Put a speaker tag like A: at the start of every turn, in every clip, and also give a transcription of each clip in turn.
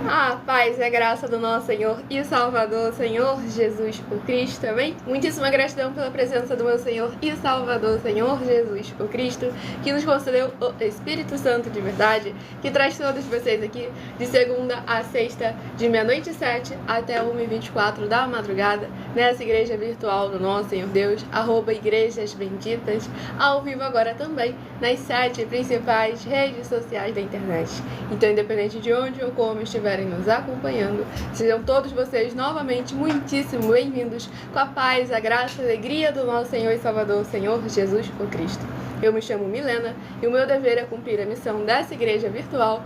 A: A paz e a graça do nosso Senhor e Salvador, Senhor Jesus o Cristo, amém? Muitíssima gratidão pela presença do meu Senhor e Salvador, Senhor Jesus o Cristo, que nos concedeu o Espírito Santo de verdade, que traz todos vocês aqui de segunda a sexta, de meia-noite e 7 até 1h24 da madrugada, nessa igreja virtual do nosso Senhor Deus, @Igrejas Benditas, ao vivo agora também, nas 7 principais redes sociais da internet. Então, independente de onde ou como estiverem nos acompanhando, sejam todos vocês novamente muitíssimo bem-vindos com a paz, a graça e a alegria do nosso Senhor e Salvador, Senhor Jesus o Cristo. Eu me chamo Milena e o meu dever é cumprir a missão dessa igreja virtual,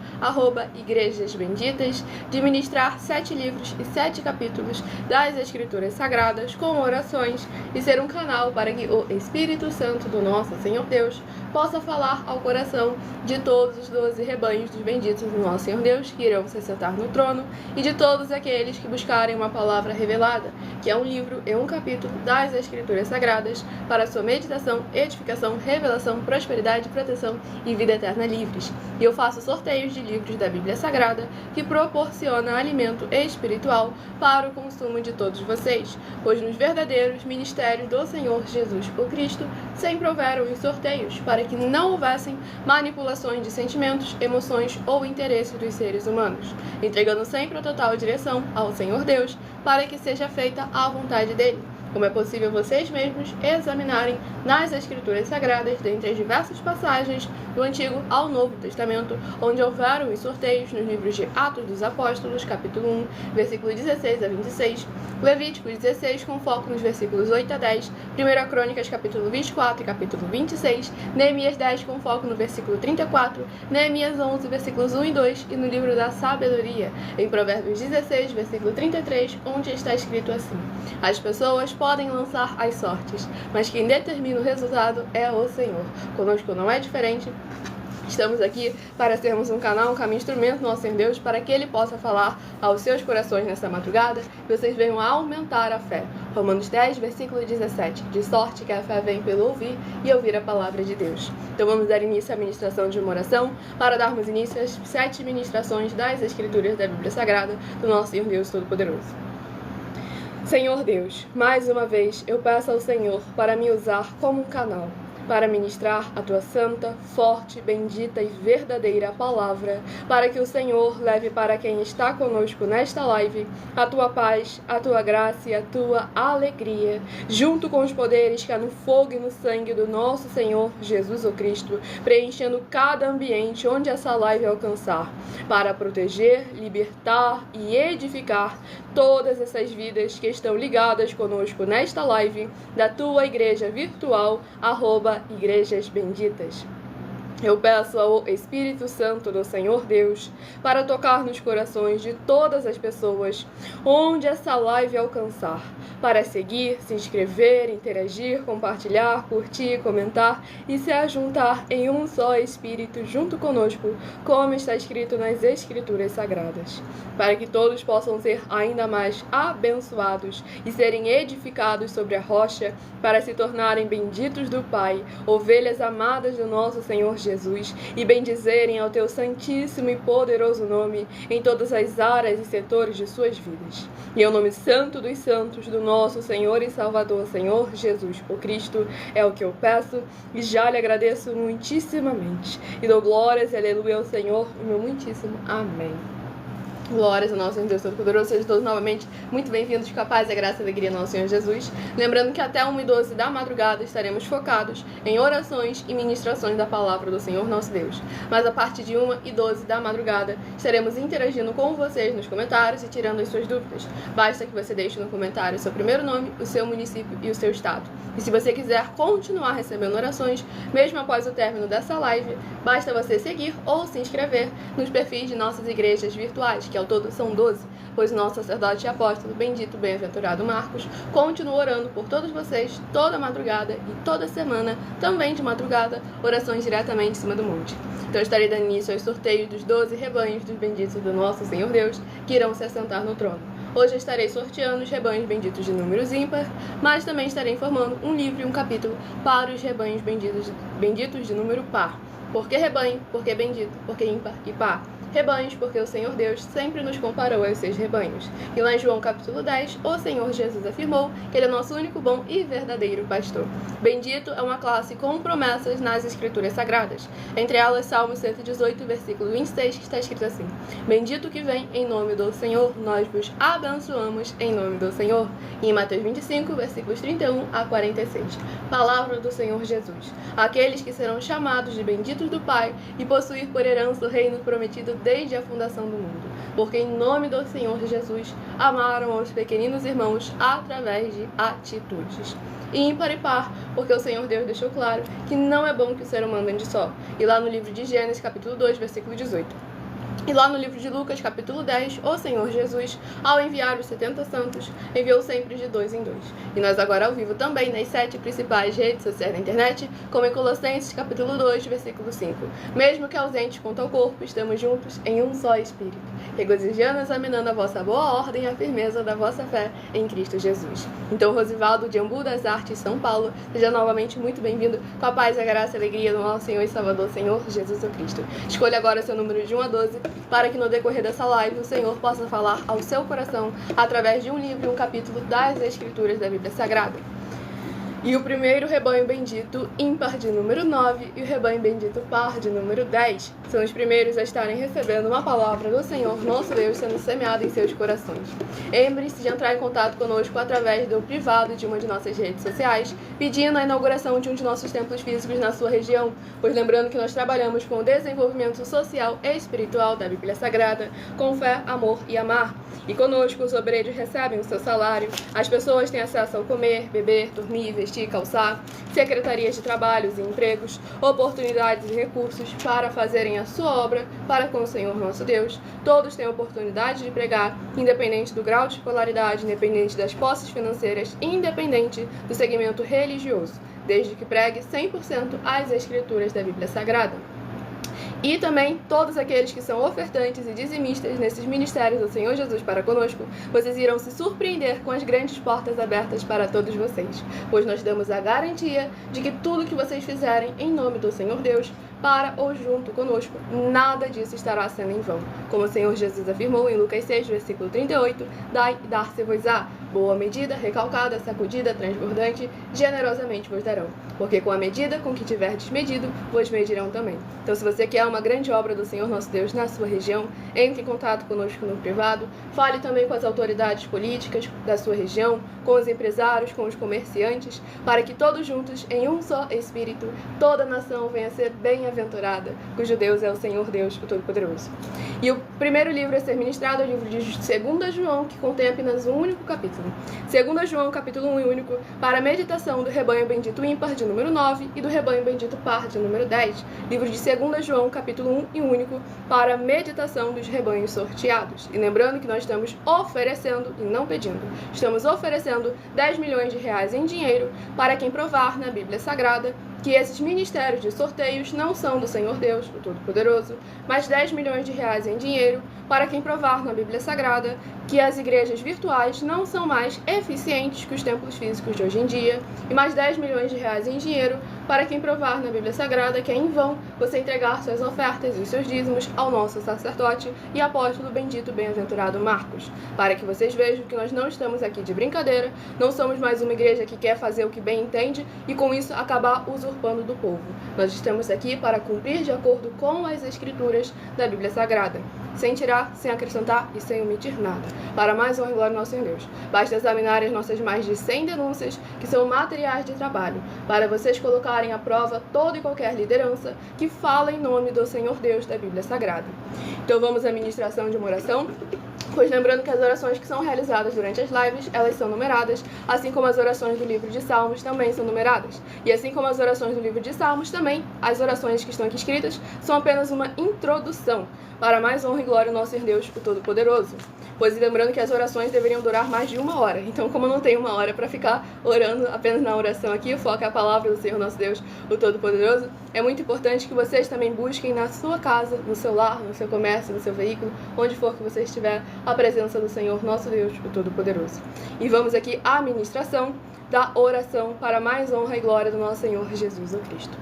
A: @Igrejas Benditas, de ministrar 7 livros e 7 capítulos das Escrituras Sagradas com orações e ser um canal para que o Espírito Santo do nosso Senhor Deus possa falar ao coração de todos os 12 rebanhos dos benditos do nosso Senhor Deus que irão se sentar no trono e de todos aqueles que buscarem uma palavra revelada, que é um livro e um capítulo das Escrituras Sagradas para sua meditação, edificação, revelação, prosperidade, proteção e vida eterna livres. E eu faço sorteios de livros da Bíblia Sagrada que proporciona alimento espiritual para o consumo de todos vocês, pois nos verdadeiros ministérios do Senhor Jesus o Cristo sempre houveram os sorteios para que não houvessem manipulações de sentimentos, emoções ou interesses dos seres humanos, entregando sempre a total direção ao Senhor Deus para que seja feita a vontade dele, como é possível vocês mesmos examinarem nas Escrituras Sagradas, dentre as diversas passagens do Antigo ao Novo Testamento, onde houveram os sorteios nos livros de Atos dos Apóstolos, capítulo 1, versículo 16 a 26, Levítico 16, com foco nos versículos 8 a 10, 1 Crônicas, capítulo 24 e capítulo 26, Neemias 10, com foco no versículo 34, Neemias 11, versículos 1 e 2, e no livro da Sabedoria, em Provérbios 16, versículo 33, onde está escrito assim: as pessoas podem lançar as sortes, mas quem determina o resultado é o Senhor. Conosco não é diferente. Estamos aqui para sermos um canal, um caminho, instrumento do nosso Senhor Deus, para que Ele possa falar aos seus corações nessa madrugada e vocês venham a aumentar a fé. Romanos 10, versículo 17. De sorte que a fé vem pelo ouvir e ouvir a palavra de Deus. Então vamos dar início à ministração de uma oração para darmos início às 7 ministrações das Escrituras da Bíblia Sagrada do nosso Senhor Deus Todo-Poderoso. Senhor Deus, mais uma vez eu peço ao Senhor para me usar como um canal, para ministrar a Tua santa, forte, bendita e verdadeira palavra, para que o Senhor leve para quem está conosco nesta live a Tua paz, a Tua graça e a Tua alegria, junto com os poderes que há no fogo e no sangue do nosso Senhor Jesus o Cristo, preenchendo cada ambiente onde essa live alcançar, para proteger, libertar e edificar todas essas vidas que estão ligadas conosco nesta live da Tua igreja virtual, @Igrejas Benditas. Eu peço ao Espírito Santo do Senhor Deus para tocar nos corações de todas as pessoas onde essa live alcançar, para seguir, se inscrever, interagir, compartilhar, curtir, comentar e se ajuntar em um só Espírito junto conosco, como está escrito nas Escrituras Sagradas, para que todos possam ser ainda mais abençoados e serem edificados sobre a rocha, para se tornarem benditos do Pai, ovelhas amadas do nosso Senhor Jesus, e bendizerem ao Teu santíssimo e poderoso nome em todas as áreas e setores de suas vidas. E ao nome santo dos santos do nosso Senhor e Salvador, Senhor Jesus o Cristo, é o que eu peço e já lhe agradeço muitíssimamente. E dou glórias e aleluia ao Senhor, o meu muitíssimo amém. Glórias ao nosso Senhor Deus Todo-Poderoso. Sejam todos novamente muito bem-vindos com a paz, a graça e a alegria do nosso Senhor Jesus. Lembrando que até 1h12 da madrugada estaremos focados em orações e ministrações da palavra do Senhor nosso Deus. Mas a partir de 1h12 da madrugada estaremos interagindo com vocês nos comentários e tirando as suas dúvidas. Basta que você deixe no comentário o seu primeiro nome, o seu município e o seu estado. E se você quiser continuar recebendo orações, mesmo após o término dessa live, basta você seguir ou se inscrever nos perfis de nossas igrejas virtuais, que ao todo são 12, pois o nosso sacerdote e apóstolo, bendito, bem-aventurado Marcos, continua orando por todos vocês toda madrugada e toda semana, também de madrugada, orações diretamente em cima do monte. Então eu estarei dando início aos sorteios dos 12 rebanhos dos benditos do nosso Senhor Deus, que irão se assentar no trono. Hoje eu estarei sorteando os rebanhos benditos de números ímpar, mas também estarei informando um livro e um capítulo para os rebanhos benditos de número par. Por que rebanho? Porque bendito, porque ímpar e par. Rebanhos, porque o Senhor Deus sempre nos comparou aos seus rebanhos. E lá em João capítulo 10, o Senhor Jesus afirmou que Ele é nosso único bom e verdadeiro pastor. Bendito é uma classe com promessas nas Escrituras Sagradas. Entre elas, Salmo 118, versículo 26, que está escrito assim: Bendito que vem em nome do Senhor, nós vos abençoamos em nome do Senhor. E em Mateus 25, versículos 31 a 46. Palavra do Senhor Jesus. Aqueles que serão chamados de benditos do Pai e possuir por herança o reino prometido desde a fundação do mundo, porque em nome do Senhor Jesus amaram aos pequeninos irmãos através de atitudes. E ímpar e par, porque o Senhor Deus deixou claro que não é bom que o ser humano ande só. E lá no livro de Gênesis, capítulo 2, versículo 18. E lá no livro de Lucas, capítulo 10, o Senhor Jesus, ao enviar os 70 santos, enviou sempre de 2 em 2. E nós agora ao vivo também nas 7 principais redes sociais da internet, como em Colossenses, capítulo 2, versículo 5. Mesmo que ausentes quanto ao corpo, estamos juntos em um só Espírito, regozijando e examinando a vossa boa ordem e a firmeza da vossa fé em Cristo Jesus. Então, Rosivaldo de Ambu das Artes, São Paulo, seja novamente muito bem-vindo, com a paz, a graça e a alegria do nosso Senhor e Salvador, Senhor Jesus Cristo. Escolha agora seu número de 1 a 12, para que no decorrer dessa live o Senhor possa falar ao seu coração através de um livro e um capítulo das Escrituras da Bíblia Sagrada. E o primeiro rebanho bendito, ímpar de número 9, e o rebanho bendito par de número 10, são os primeiros a estarem recebendo uma palavra do Senhor, nosso Deus, sendo semeada em seus corações. Lembre-se de entrar em contato conosco através do privado de uma de nossas redes sociais, pedindo a inauguração de um de nossos templos físicos na sua região, pois lembrando que nós trabalhamos com o desenvolvimento social e espiritual da Bíblia Sagrada, com fé, amor e amar. E conosco os obreiros recebem o seu salário, as pessoas têm acesso ao comer, beber, dormir, vestir, calçar, secretarias de trabalhos e empregos, oportunidades e recursos para fazerem a sua obra para com o Senhor nosso Deus. Todos têm oportunidade de pregar, independente do grau de escolaridade, independente das posses financeiras, independente do segmento religioso, desde que pregue 100% as Escrituras da Bíblia Sagrada. E também todos aqueles que são ofertantes e dizimistas nesses ministérios do Senhor Jesus para conosco, vocês irão se surpreender com as grandes portas abertas para todos vocês, pois nós damos a garantia de que tudo que vocês fizerem em nome do Senhor Deus, para ou junto conosco, nada disso estará sendo em vão. Como o Senhor Jesus afirmou em Lucas 6, versículo 38, dai e dar-se-vos-á, boa medida, recalcada, sacudida, transbordante, generosamente vos darão. Porque com a medida com que tiverdes medido, vos medirão também. Então, se você quer uma grande obra do Senhor nosso Deus na sua região, entre em contato conosco no privado, fale também com as autoridades políticas da sua região, com os empresários, com os comerciantes, para que todos juntos, em um só Espírito, toda a nação venha a ser bem-aventurada, cujo Deus é o Senhor Deus, o Todo-Poderoso. E o primeiro livro a ser ministrado é o livro de 2 João, que contém apenas um único capítulo. 2 João, capítulo 1 e único, para a meditação do rebanho bendito ímpar, de número 9, e do rebanho bendito par, de número 10. Livro de 2 João, capítulo 1 e único, para a meditação dos rebanhos sorteados. E lembrando que nós estamos oferecendo e não pedindo. Estamos oferecendo 10 milhões de reais em dinheiro para quem provar na Bíblia Sagrada que esses ministérios de sorteios não são do Senhor Deus, o Todo-Poderoso, mas 10 milhões de reais em dinheiro para quem provar na Bíblia Sagrada que as igrejas virtuais não são mais eficientes que os templos físicos de hoje em dia, e mais 10 milhões de reais em dinheiro para quem provar na Bíblia Sagrada que é em vão você entregar suas ofertas e os seus dízimos ao nosso sacerdote e apóstolo bendito bem-aventurado Marcos, para que vocês vejam que nós não estamos aqui de brincadeira, não somos mais uma igreja que quer fazer o que bem entende e com isso acabar usurpando do povo. Nós estamos aqui para cumprir de acordo com as Escrituras da Bíblia Sagrada, sem tirar, sem acrescentar e sem omitir nada. Para mais honra e glória ao nosso Senhor Deus, basta examinar as nossas mais de 100 denúncias, que são materiais de trabalho, para vocês colocarem à prova toda e qualquer liderança que fala em nome do Senhor Deus da Bíblia Sagrada. Então vamos à ministração de uma oração. Pois lembrando que as orações que são realizadas durante as lives, elas são numeradas, assim como as orações do livro de Salmos também são numeradas. E assim como as orações do livro de Salmos também, as orações que estão aqui escritas são apenas uma introdução para mais honra e glória ao nosso Senhor Deus, o Todo-Poderoso. Pois lembrando que as orações deveriam durar mais de 1 hora. Então, como eu não tenho 1 hora para ficar orando apenas na oração aqui, o foco é a palavra do Senhor nosso Deus, o Todo-Poderoso, é muito importante que vocês também busquem na sua casa, no seu lar, no seu comércio, no seu veículo, onde for que você estiver, a presença do Senhor nosso Deus, o Todo-Poderoso. E vamos aqui à ministração da oração para mais honra e glória do nosso Senhor Jesus o Cristo.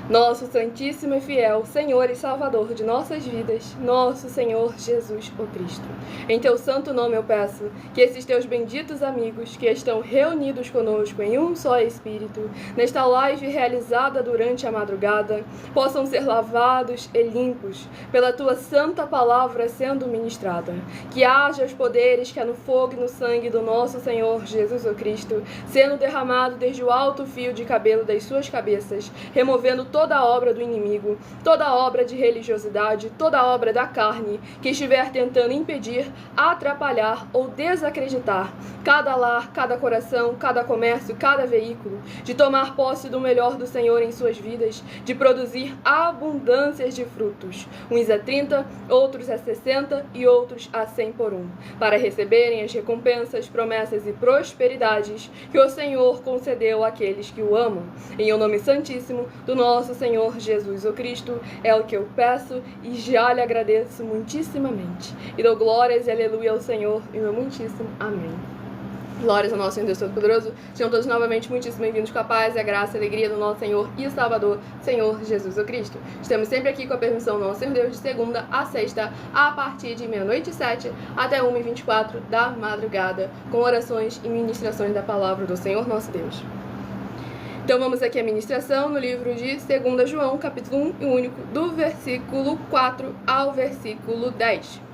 A: Nosso Santíssimo e Fiel Senhor e Salvador de nossas vidas, nosso Senhor Jesus o Cristo. Em teu santo nome eu peço que esses teus benditos amigos que estão reunidos conosco em um só Espírito, nesta live realizada durante a madrugada, possam ser lavados e limpos pela tua santa palavra sendo ministrada. Que haja os poderes que há no fogo e no sangue do nosso Senhor Jesus o Cristo, sendo derramado desde o alto fio de cabelo das suas cabeças, removendo toda a obra do inimigo, toda a obra de religiosidade, toda a obra da carne que estiver tentando impedir, atrapalhar ou desacreditar cada lar, cada coração, cada comércio, cada veículo, de tomar posse do melhor do Senhor em suas vidas, de produzir abundâncias de frutos, uns a 30, outros a 60 e outros a 100 por um, para receberem as recompensas, promessas e prosperidades que o Senhor concedeu àqueles que o amam. Em o nome santíssimo do nosso Senhor Jesus o Cristo, é o que eu peço e já lhe agradeço muitíssimamente. E dou glórias e aleluia ao Senhor e meu muitíssimo amém. Glórias ao nosso Senhor Deus Todo-Poderoso. Sejam todos novamente muitíssimo bem-vindos com a paz e a graça e a alegria do nosso Senhor e Salvador, Senhor Jesus o Cristo. Estamos sempre aqui com a permissão do nosso Senhor Deus de segunda a sexta, a partir de 00h07 até 1h24 da madrugada, com orações e ministrações da palavra do Senhor nosso Deus. Então vamos aqui à ministração no livro de 2 João, capítulo 1 e único, do versículo 4 ao versículo 10.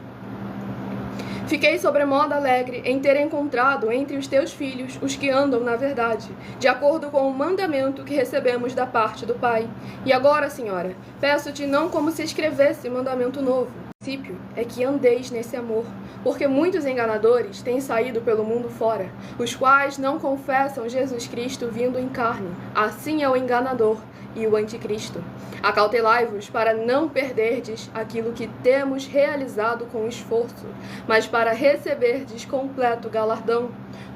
A: Fiquei sobremodo alegre em ter encontrado entre os teus filhos os que andam na verdade, de acordo com o mandamento que recebemos da parte do Pai. E agora, Senhora, peço-te não como se escrevesse mandamento novo. O princípio é que andeis nesse amor, porque muitos enganadores têm saído pelo mundo fora, os quais não confessam Jesus Cristo vindo em carne. Assim é o enganador e o anticristo. Acautelai-vos para não perderdes aquilo que temos realizado com esforço, mas para receberdes completo galardão.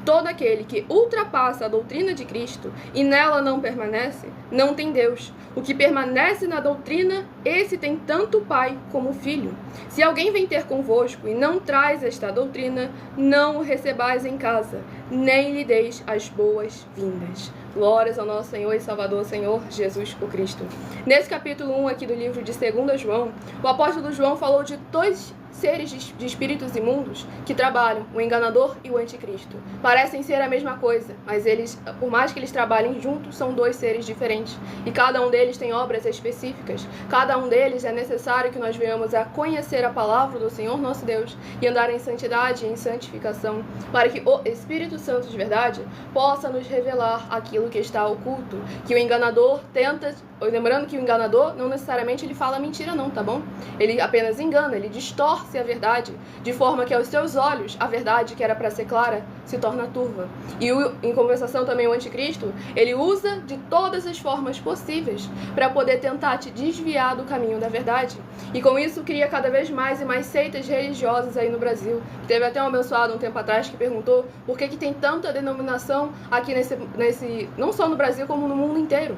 A: Todo aquele que ultrapassa a doutrina de Cristo e nela não permanece, não tem Deus. O que permanece na doutrina, esse tem tanto o Pai como o Filho. Se alguém vem ter convosco e não traz esta doutrina, não o recebais em casa, nem lhe deis as boas-vindas. Glórias ao nosso Senhor e Salvador, Senhor Jesus o Cristo. Nesse capítulo 1 aqui do livro de 2 João, o apóstolo João falou de dois seres de espíritos imundos que trabalham, o enganador e o anticristo. Parecem ser a mesma coisa, mas eles, por mais que eles trabalhem juntos, são dois seres diferentes. E cada um deles tem obras específicas. Cada um deles é necessário que nós venhamos a conhecer a palavra do Senhor nosso Deus e andar em santidade e em santificação, para que o Espírito Santo de verdade possa nos revelar aquilo que está oculto, que o enganador tenta. Lembrando que o enganador não necessariamente ele fala mentira não, tá bom? Ele apenas engana, ele distorce a verdade, de forma que aos seus olhos a verdade que era para ser clara se torna turva. E em compensação também o anticristo, ele usa de todas as formas possíveis para poder tentar te desviar do caminho da verdade. E com isso cria cada vez mais e mais seitas religiosas aí no Brasil. Teve até um abençoado um tempo atrás que perguntou por que tem tanta denominação aqui nesse não só no Brasil como no mundo inteiro.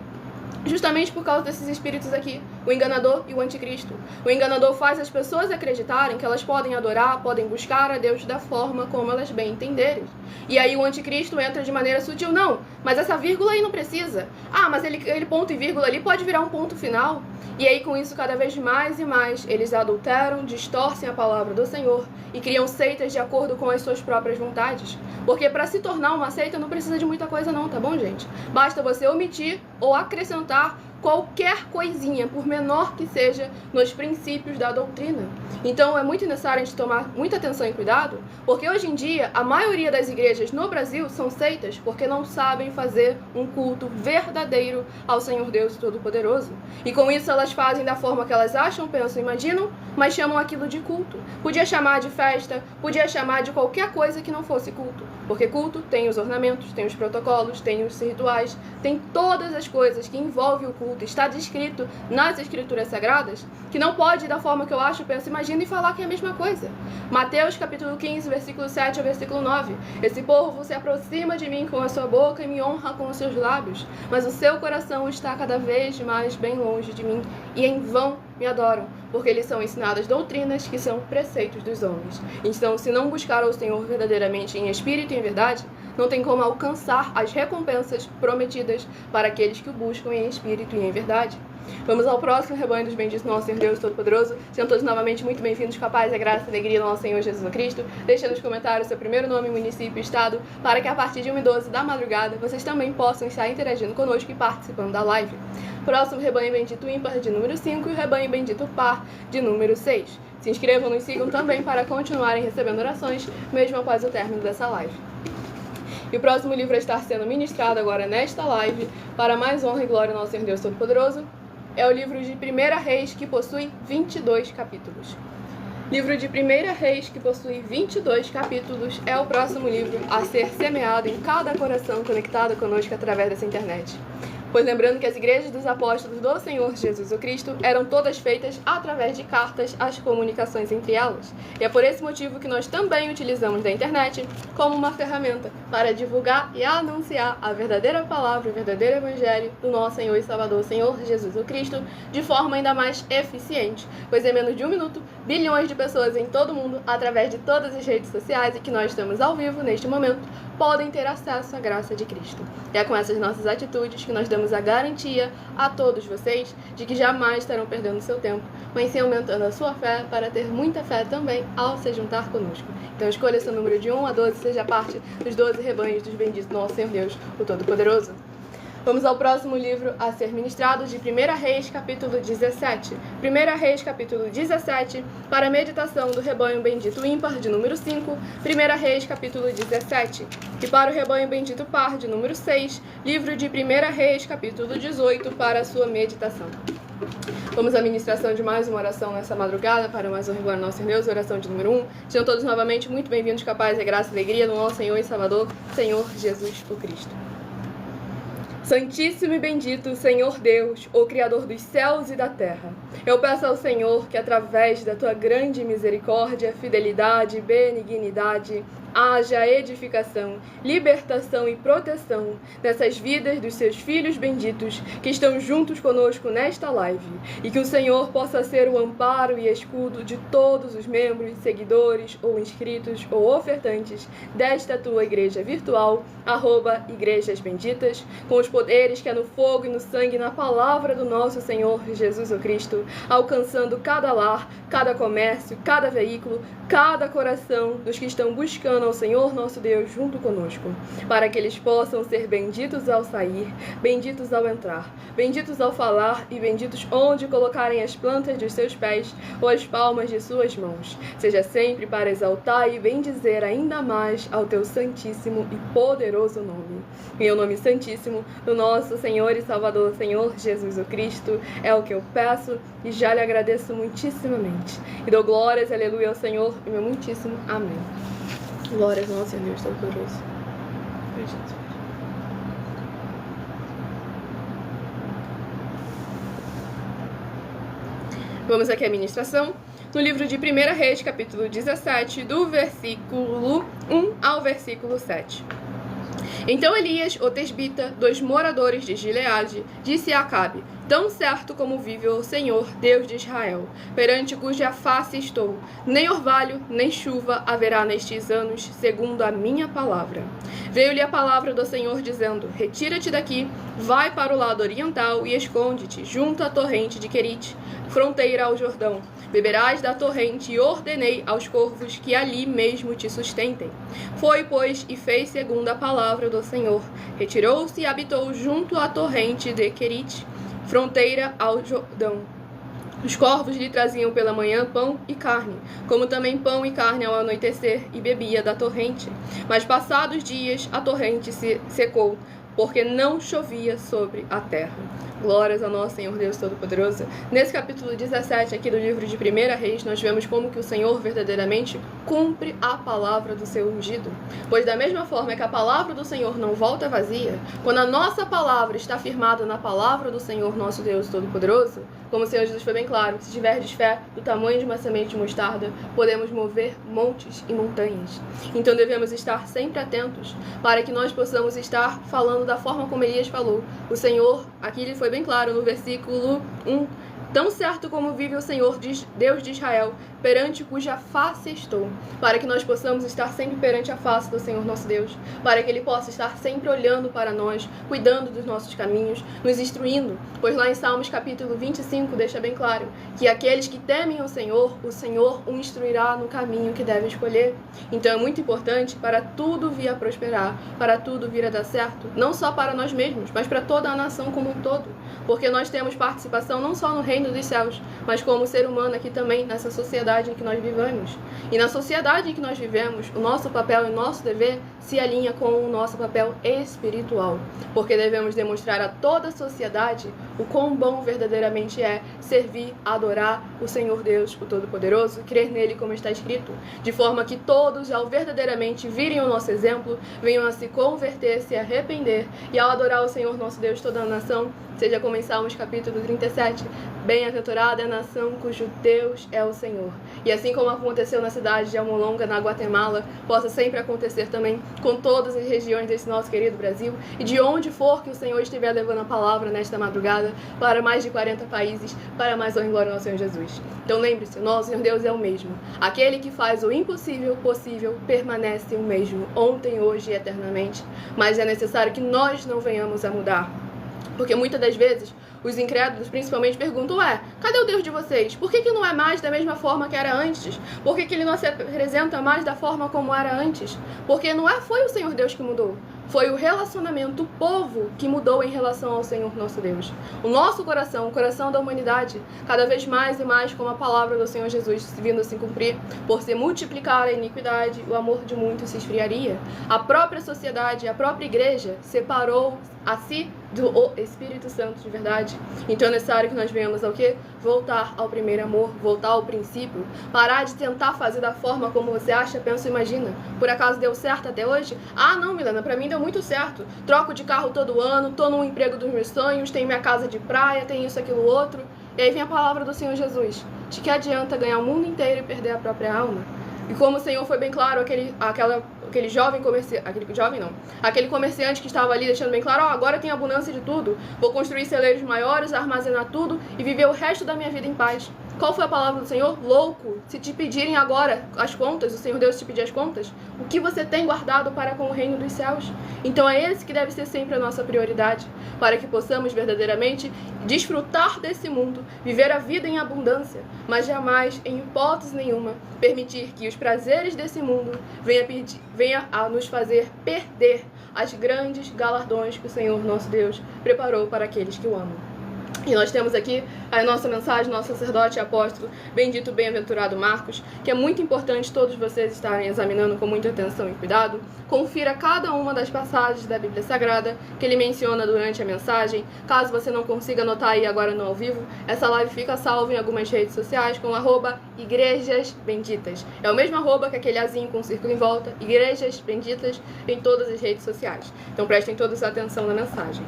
A: Justamente por causa desses espíritos aqui, o enganador e o anticristo. O enganador faz as pessoas acreditarem que elas podem adorar, podem buscar a Deus da forma como elas bem entenderem. E aí o anticristo entra de maneira sutil, não, mas essa vírgula aí não precisa. Ah, mas ele ponto e vírgula ali pode virar um ponto final. E aí com isso cada vez mais e mais eles adulteram, distorcem a palavra do Senhor e criam seitas de acordo com as suas próprias vontades. Porque para se tornar uma seita não precisa de muita coisa não, tá bom, gente? Basta você omitir ou acrescentar qualquer coisinha, por menor que seja, nos princípios da doutrina. Então é muito necessário a gente tomar muita atenção e cuidado, porque hoje em dia a maioria das igrejas no Brasil são seitas porque não sabem fazer um culto verdadeiro ao Senhor Deus Todo-Poderoso. E com isso elas fazem da forma que elas acham, pensam, imaginam, mas chamam aquilo de culto. Podia chamar de festa, podia chamar de qualquer coisa que não fosse culto, porque culto tem os ornamentos, tem os protocolos, tem os rituais, tem todas as coisas que envolvem o culto. Está descrito nas escrituras sagradas que não pode, da forma que eu acho, penso, imagina e falar que é a mesma coisa. Mateus capítulo 15, versículo 7 ao versículo 9. Esse povo se aproxima de mim com a sua boca e me honra com os seus lábios, mas o seu coração está cada vez mais bem longe de mim e em vão me adoram, porque eles são ensinadas doutrinas que são preceitos dos homens. Então, se não buscar o Senhor verdadeiramente em espírito e em verdade, não tem como alcançar as recompensas prometidas para aqueles que o buscam em espírito e em verdade. Vamos ao próximo rebanho dos benditos do nosso Senhor Deus Todo-Poderoso. Sejam todos novamente muito bem-vindos, com a paz, a graça e a alegria do nosso Senhor Jesus Cristo. Deixe nos comentários seu primeiro nome, município e estado, para que a partir de 1h12 da madrugada vocês também possam estar interagindo conosco e participando da live. Próximo rebanho bendito ímpar de número 5 e o rebanho bendito par de número 6. Se inscrevam, nos sigam também para continuarem recebendo orações, mesmo após o término dessa live. E o próximo livro a estar sendo ministrado agora nesta live, para mais honra e glória ao nosso Senhor Deus Todo-Poderoso, é o livro de 1 Reis, que possui 22 capítulos. Livro de 1 Reis, que possui 22 capítulos, é o próximo livro a ser semeado em cada coração conectado conosco através dessa internet. Pois lembrando que as igrejas dos apóstolos do Senhor Jesus Cristo eram todas feitas através de cartas, as comunicações entre elas. E é por esse motivo que nós também utilizamos da internet como uma ferramenta para divulgar e anunciar a verdadeira palavra, o verdadeiro evangelho do nosso Senhor e Salvador, Senhor Jesus Cristo, de forma ainda mais eficiente. Pois em menos de 1 minuto, bilhões de pessoas em todo o mundo, através de todas as redes sociais e que nós estamos ao vivo neste momento, podem ter acesso à graça de Cristo. E é com essas nossas atitudes que nós damos a garantia a todos vocês de que jamais estarão perdendo seu tempo, mas sim aumentando a sua fé para ter muita fé também ao se juntar conosco. Então escolha seu número de 1 a 12, seja parte dos 12 rebanhos dos benditos do nosso Senhor Deus, o Todo-Poderoso. Vamos ao próximo livro a ser ministrado de 1 Reis, capítulo 17. 1 Reis, capítulo 17, para a meditação do rebanho bendito ímpar, de número 5. 1 Reis, capítulo 17. E para o rebanho bendito par, de número 6. Livro de 1 Reis, capítulo 18, para a sua meditação. Vamos à ministração de mais uma oração nessa madrugada, para mais um regular nosso Deus, oração de número 1. Sejam todos novamente muito bem-vindos, com a paz, a graça e a alegria do nosso Senhor e Salvador, Senhor Jesus o Cristo. Santíssimo e bendito Senhor Deus, o Criador dos céus e da terra, eu peço ao Senhor que através da tua grande misericórdia, fidelidade e benignidade, haja edificação, libertação e proteção nessas vidas dos seus filhos benditos que estão juntos conosco nesta live, e que o Senhor possa ser o amparo e escudo de todos os membros, seguidores ou inscritos ou ofertantes desta tua igreja virtual, @Igrejas Benditas, com os poderes que é no fogo e no sangue, na palavra do nosso Senhor Jesus o Cristo, alcançando cada lar, cada comércio, cada veículo, cada coração dos que estão buscando ao Senhor nosso Deus junto conosco, para que eles possam ser benditos ao sair, benditos ao entrar, benditos ao falar e benditos onde colocarem as plantas dos seus pés ou as palmas de suas mãos. Seja sempre para exaltar e bendizer ainda mais ao teu santíssimo e poderoso nome. Em o nome santíssimo do nosso Senhor e Salvador, Senhor Jesus o Cristo, é o que eu peço e já lhe agradeço muitíssimamente. E dou glórias, aleluia, ao Senhor e meu muitíssimo amém. Glórias ao nosso Senhor Deus Todo-Poderoso. Vamos aqui à ministração no livro de 1 Reis, capítulo 17, do versículo 1 ao versículo 7. Então Elias, o tesbita, dos moradores de Gileade, disse a Acabe: tão certo como vive o Senhor, Deus de Israel, perante cuja face estou, nem orvalho, nem chuva haverá nestes anos, segundo a minha palavra. Veio-lhe a palavra do Senhor, dizendo: retira-te daqui, vai para o lado oriental e esconde-te, junto à torrente de Querite, fronteira ao Jordão. Beberás da torrente, e ordenei aos corvos que ali mesmo te sustentem. Foi, pois, e fez segundo a palavra do Senhor. Retirou-se e habitou junto à torrente de Querite, fronteira ao Jordão. Os corvos lhe traziam pela manhã pão e carne, como também pão e carne ao anoitecer, e bebia da torrente. Mas passados dias a torrente se secou, porque não chovia sobre a terra. Glórias ao nosso Senhor Deus Todo-Poderoso. Nesse capítulo 17 aqui do livro de 1 Reis, nós vemos como que o Senhor verdadeiramente cumpre a palavra do seu ungido. Pois da mesma forma que a palavra do Senhor não volta vazia, quando a nossa palavra está firmada na palavra do Senhor nosso Deus Todo-Poderoso, como o Senhor Jesus foi bem claro, se tiverdes fé do tamanho de uma semente de mostarda, podemos mover montes e montanhas. Então devemos estar sempre atentos para que nós possamos estar falando da forma como Elias falou. O Senhor, aqui ele foi bem claro no versículo 1, tão certo como vive o Senhor, Deus de Israel, perante cuja face estou, para que nós possamos estar sempre perante a face do Senhor nosso Deus, para que Ele possa estar sempre olhando para nós, cuidando dos nossos caminhos, nos instruindo, pois lá em Salmos capítulo 25 deixa bem claro que aqueles que temem o Senhor o instruirá no caminho que deve escolher. Então é muito importante para tudo vir a prosperar, para tudo vir a dar certo, não só para nós mesmos, mas para toda a nação como um todo, porque nós temos participação não só no reino dos céus, mas como ser humano aqui também, nessa sociedade em que nós vivemos. E na sociedade em que nós vivemos, o nosso papel e o nosso dever se alinha com o nosso papel espiritual, porque devemos demonstrar a toda a sociedade o quão bom verdadeiramente é servir, adorar o Senhor Deus, o Todo-Poderoso, crer nele como está escrito, de forma que todos, ao verdadeiramente virem o nosso exemplo, venham a se converter, se arrepender, e ao adorar o Senhor nosso Deus, toda a nação, seja como em Salmos capítulo 37, bem-aventurada é a nação cujo Deus é o Senhor. E assim como aconteceu na cidade de Almolonga, na Guatemala, possa sempre acontecer também com todas as regiões desse nosso querido Brasil, e de onde for que o Senhor estiver levando a palavra nesta madrugada, para mais de 40 países, para mais honra e glória ao Senhor Jesus. Então lembre-se, o nosso Senhor Deus é o mesmo. Aquele que faz o impossível possível permanece o mesmo, ontem, hoje e eternamente. Mas é necessário que nós não venhamos a mudar. Porque muitas das vezes os incrédulos principalmente perguntam, cadê o Deus de vocês? Por que não é mais da mesma forma que era antes? Por que ele não se apresenta mais da forma como era antes? Porque não foi o Senhor Deus que mudou. Foi o relacionamento, o povo que mudou em relação ao Senhor nosso Deus. O nosso coração, o coração da humanidade, cada vez mais e mais com a palavra do Senhor Jesus vindo a se cumprir, por se multiplicar a iniquidade, o amor de muitos se esfriaria. A própria sociedade, a própria igreja separou a si do Espírito Santo de verdade. Então é necessário que nós venhamos ao quê? Voltar ao primeiro amor, voltar ao princípio, parar de tentar fazer da forma como você acha, pensa e imagina. Por acaso deu certo até hoje? Não, Milena, pra mim deu muito certo. Troco de carro todo ano, tô num emprego dos meus sonhos, tenho minha casa de praia, tenho isso, aquilo, outro. E aí vem a palavra do Senhor Jesus. De que adianta ganhar o mundo inteiro e perder a própria alma? E como o Senhor foi bem claro, aquele comerciante que estava ali deixando bem claro, agora tem abundância de tudo, vou construir celeiros maiores, armazenar tudo e viver o resto da minha vida em paz. Qual foi a palavra do Senhor? Louco! Se te pedirem agora as contas, o Senhor Deus te pedir as contas, o que você tem guardado para com o reino dos céus? Então é esse que deve ser sempre a nossa prioridade, para que possamos verdadeiramente desfrutar desse mundo, viver a vida em abundância, mas jamais, em hipótese nenhuma, permitir que os prazeres desse mundo venha a nos fazer perder as grandes galardões que o Senhor nosso Deus preparou para aqueles que o amam. E nós temos aqui a nossa mensagem, nosso sacerdote e apóstolo, bendito bem-aventurado Marcos, que é muito importante todos vocês estarem examinando com muita atenção e cuidado. Confira cada uma das passagens da Bíblia Sagrada que ele menciona durante a mensagem. Caso você não consiga anotar aí agora no ao vivo, essa live fica salva em algumas redes sociais com @igrejasbenditas. É o mesmo @ que aquele azinho com um círculo em volta, Igrejas Benditas, em todas as redes sociais. Então prestem todos atenção na mensagem.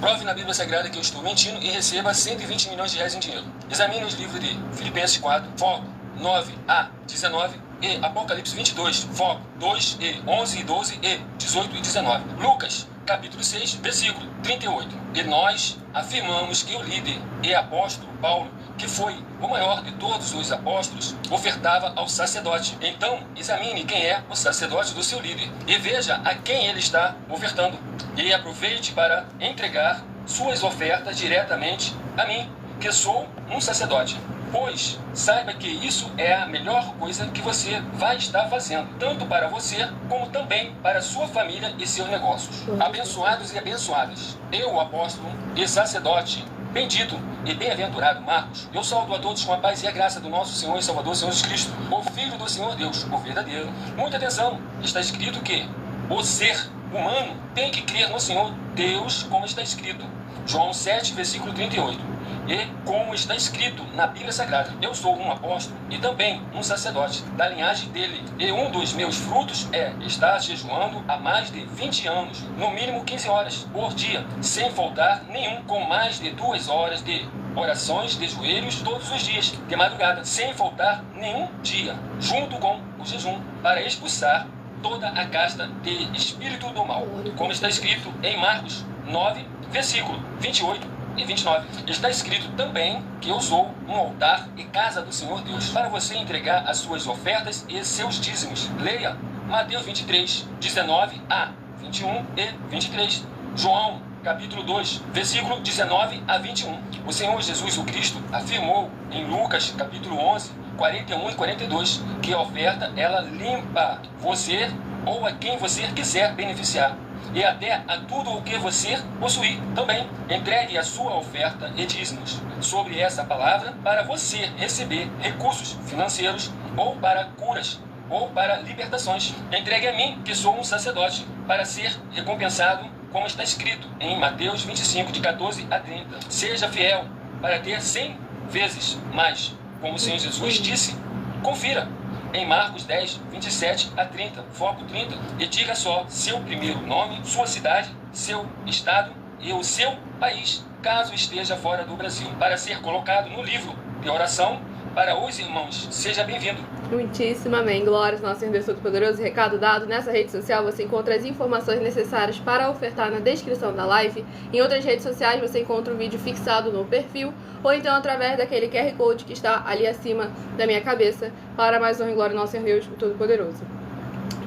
B: Prove na Bíblia Sagrada que eu estou mentindo e receba 120 milhões de reais em dinheiro. Examine os livros de Filipenses 4, foco 9 a 19 e Apocalipse 22, foco 2 e 11 e 12 e 18 e 19. Lucas, capítulo 6, versículo 38. E nós afirmamos que o líder e apóstolo Paulo, que foi o maior de todos os apóstolos, ofertava ao sacerdote. Então, examine quem é o sacerdote do seu líder e veja a quem ele está ofertando. E aproveite para entregar suas ofertas diretamente a mim, que sou um sacerdote. Pois saiba que isso é a melhor coisa que você vai estar fazendo, tanto para você, como também para sua família e seus negócios. Abençoados e abençoadas, eu, o apóstolo e sacerdote, bendito e bem-aventurado Marcos, eu saúdo a todos com a paz e a graça do nosso Senhor e Salvador, Senhor Jesus Cristo, o Filho do Senhor Deus, o verdadeiro. Muita atenção, está escrito que o ser humano tem que crer no Senhor Deus, como está escrito. João 7, versículo 38. E como está escrito na Bíblia Sagrada, eu sou um apóstolo e também um sacerdote da linhagem dele. E um dos meus frutos é estar jejuando há mais de 20 anos, no mínimo 15 horas por dia, sem faltar nenhum, com mais de 2 horas de orações de joelhos todos os dias, de madrugada, sem faltar nenhum dia, junto com o jejum, para expulsar toda a casta de espírito do mal, como está escrito em Marcos 9, versículo 28 e 29. Está escrito também que eu sou um altar e casa do Senhor Deus, para você entregar as suas ofertas e seus dízimos. Leia Mateus 23, 19 a 21 e 23. João, capítulo 2, versículo 19 a 21. O Senhor Jesus o Cristo afirmou em Lucas, capítulo 11, 41 e 42, que a oferta, ela limpa você ou a quem você quiser beneficiar, e até a tudo o que você possuir também. Entregue a sua oferta e dízimos sobre essa palavra para você receber recursos financeiros, ou para curas, ou para libertações. Entregue a mim, que sou um sacerdote, para ser recompensado, como está escrito em Mateus 25, de 14 a 30. Seja fiel para ter 100 vezes mais, como o Senhor Jesus disse. Confira em Marcos 10, 27 a 30, foco 30, e diga só seu primeiro nome, sua cidade, seu estado e o seu país, caso esteja fora do Brasil, para ser colocado no livro de oração para os irmãos. Seja bem-vindo.
A: Muitíssimo amém. Glórias ao nosso Senhor Deus Todo-Poderoso. Recado dado. Nessa rede social você encontra as informações necessárias para ofertar na descrição da live. Em outras redes sociais você encontra o vídeo fixado no perfil, ou então através daquele QR Code que está ali acima da minha cabeça, para mais honra e glória ao nosso Senhor Deus Todo-Poderoso.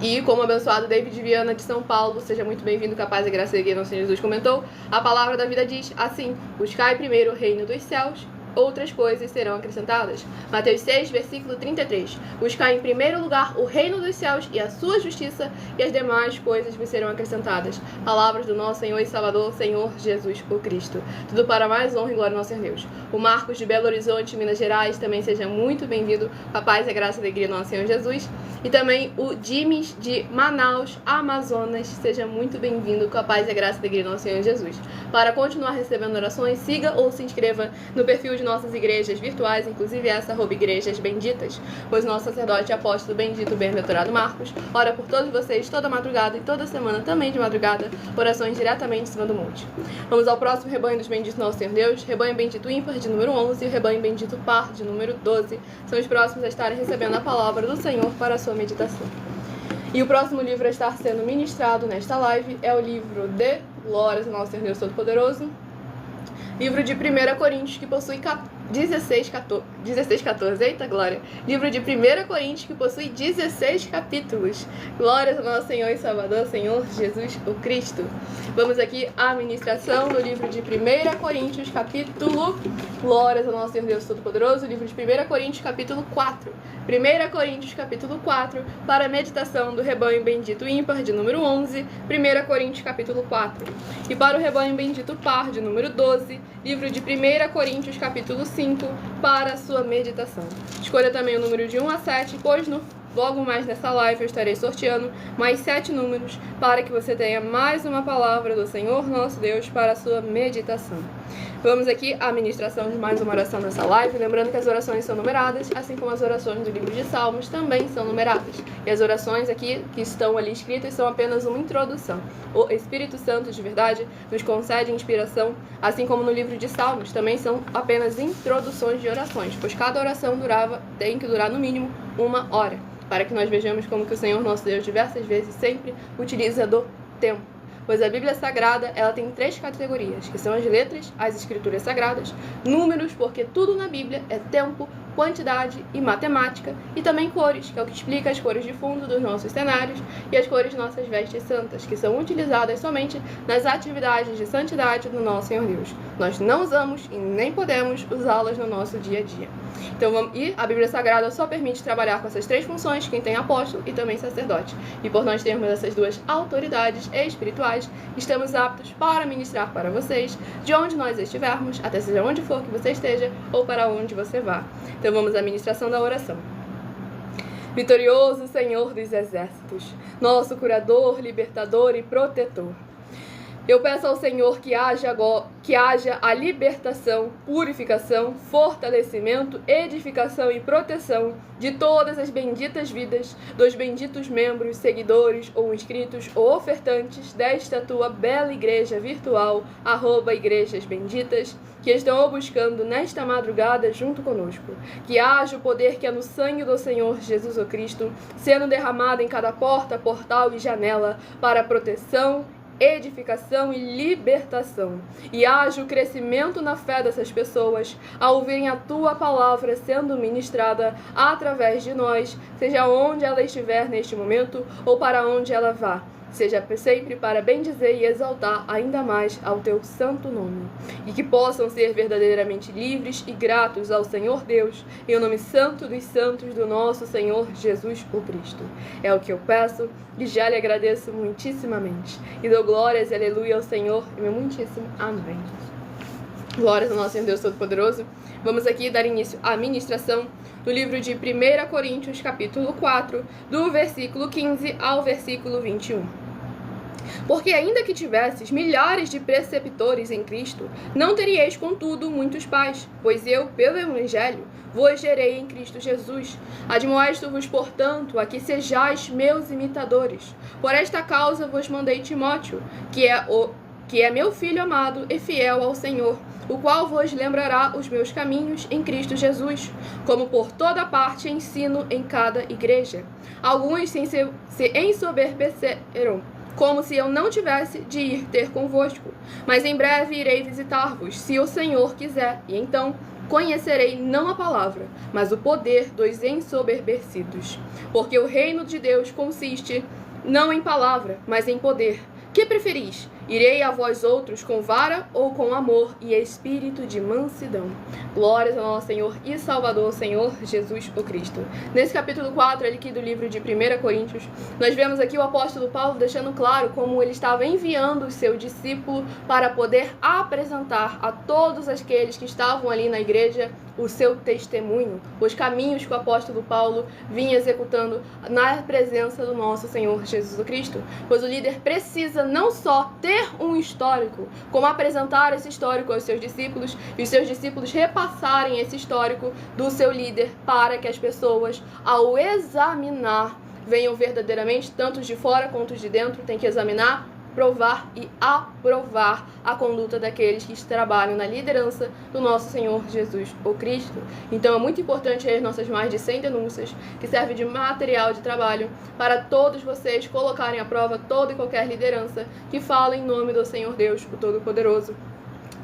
A: E como o abençoado David Viana de São Paulo, seja muito bem-vindo, capaz e graça de nosso Senhor Jesus comentou, a palavra da vida diz assim: buscai primeiro o reino dos céus, outras coisas serão acrescentadas. Mateus 6, versículo 33. Buscar em primeiro lugar o reino dos céus e a sua justiça, e as demais coisas vos serão acrescentadas. Palavras do nosso Senhor e Salvador, Senhor Jesus o Cristo. Tudo para mais honra e glória ao nosso Senhor Deus. O Marcos de Belo Horizonte, Minas Gerais, também seja muito bem-vindo. A paz, a graça e a alegria do nosso Senhor Jesus. E também o Dimes de Manaus, Amazonas, seja muito bem-vindo. Com a paz, a graça e a alegria do nosso Senhor Jesus. Para continuar recebendo orações, siga ou se inscreva no perfil de nossas igrejas virtuais, inclusive essa @igrejas benditas, pois nosso sacerdote e apóstolo bendito, bem-aventurado Marcos, ora por todos vocês toda madrugada e toda semana também de madrugada, orações diretamente em cima do monte. Vamos ao próximo rebanho dos benditos nosso Senhor Deus, rebanho bendito ímpar de número 11 e o rebanho bendito par de número 12, são os próximos a estarem recebendo a palavra do Senhor para a sua meditação. E o próximo livro a estar sendo ministrado nesta live é o livro de Glórias ao nosso Senhor Deus Todo-Poderoso, livro de 1 Coríntios, que possui 16 capítulos. Eita, glória! Livro de 1 Coríntios, que possui 16 capítulos. Glórias ao nosso Senhor e Salvador, Senhor Jesus o Cristo. Vamos aqui à ministração do livro de 1 Coríntios, capítulo... Glórias ao nosso Senhor Deus Todo-Poderoso. Livro de 1 Coríntios, capítulo 4. 1 Coríntios, capítulo 4, para a meditação do rebanho bendito ímpar, de número 11. 1 Coríntios, capítulo 4. E para o rebanho bendito par, de número 12. Livro de 1 Coríntios, capítulo 5, para a sua meditação. Escolha também o número de 1 a 7, pois logo mais nessa live eu estarei sorteando mais 7 números para que você tenha mais uma palavra do Senhor nosso Deus para a sua meditação. Vamos aqui à ministração de mais uma oração nessa live, lembrando que as orações são numeradas, assim como as orações do livro de Salmos também são numeradas. E as orações aqui que estão ali escritas são apenas uma introdução. O Espírito Santo de verdade nos concede inspiração, assim como no livro de Salmos também são apenas introduções de orações, pois cada oração tem que durar no mínimo 1 hora, para que nós vejamos como que o Senhor nosso Deus diversas vezes sempre utiliza do tempo. Pois a Bíblia Sagrada, ela tem 3 categorias, que são as letras, as escrituras sagradas, números, porque tudo na Bíblia é tempo, quantidade e matemática, e também cores, que é o que explica as cores de fundo dos nossos cenários e as cores de nossas vestes santas, que são utilizadas somente nas atividades de santidade do nosso Senhor Deus. Nós não usamos e nem podemos usá-las no nosso dia a dia. E a Bíblia Sagrada só permite trabalhar com essas 3 funções quem tem apóstolo e também sacerdote. E por nós termos essas 2 autoridades espirituais, estamos aptos para ministrar para vocês, de onde nós estivermos, até seja onde for que você esteja ou para onde você vá. Então vamos à ministração da oração. Vitorioso Senhor dos Exércitos, nosso curador, libertador e protetor, eu peço ao Senhor que haja a libertação, purificação, fortalecimento, edificação e proteção de todas as benditas vidas dos benditos membros, seguidores ou inscritos ou ofertantes desta tua bela igreja virtual, @igrejas benditas, que estão buscando nesta madrugada junto conosco. Que haja o poder que é no sangue do Senhor Jesus o Cristo, sendo derramado em cada porta, portal e janela para proteção, edificação e libertação. E haja o crescimento na fé dessas pessoas ao ouvirem a tua palavra sendo ministrada através de nós, seja onde ela estiver neste momento ou para onde ela vá. Seja sempre para bendizer e exaltar ainda mais ao teu santo nome. E que possam ser verdadeiramente livres e gratos ao Senhor Deus, em o nome santo dos santos do nosso Senhor Jesus o Cristo. É o que eu peço e já lhe agradeço muitíssimamente. E dou glórias e aleluia ao Senhor e meu muitíssimo amém. Glórias ao nosso Senhor Deus Todo-Poderoso. Vamos aqui dar início à ministração do livro de 1 Coríntios, capítulo 4, do versículo 15 ao versículo 21. Porque ainda que tivesses milhares de preceptores em Cristo, não teríeis, contudo, muitos pais, pois eu, pelo Evangelho, vos gerei em Cristo Jesus. Admoesto-vos, portanto, a que sejais meus imitadores. Por esta causa vos mandei Timóteo, que é meu filho amado e fiel ao Senhor, o qual vos lembrará os meus caminhos em Cristo Jesus, como por toda parte ensino em cada igreja. Alguns se ensoberbeceram, como se eu não tivesse de ir ter convosco. Mas em breve irei visitar-vos, se o Senhor quiser, e então conhecerei não a palavra, mas o poder dos ensoberbecidos. Porque o reino de Deus consiste não em palavra, mas em poder. Que preferis? Irei a vós outros com vara ou com amor e espírito de mansidão? Glórias ao nosso Senhor e Salvador, Senhor Jesus o Cristo. Nesse capítulo 4, aqui do livro de 1 Coríntios, nós vemos aqui o apóstolo Paulo deixando claro como ele estava enviando o seu discípulo para poder apresentar a todos aqueles que estavam ali na igreja o seu testemunho, os caminhos que o apóstolo Paulo vinha executando na presença do nosso Senhor Jesus o Cristo. Pois o líder precisa não só ter um histórico, como apresentar esse histórico aos seus discípulos e os seus discípulos repassarem esse histórico do seu líder para que as pessoas, ao examinar, venham verdadeiramente, tanto de fora quanto de dentro, tem que examinar, provar e aprovar a conduta daqueles que trabalham na liderança do nosso Senhor Jesus o Cristo. Então é muito importante as nossas mais de 100 denúncias, que servem de material de trabalho para todos vocês colocarem à prova toda e qualquer liderança que fala em nome do Senhor Deus, o Todo-Poderoso.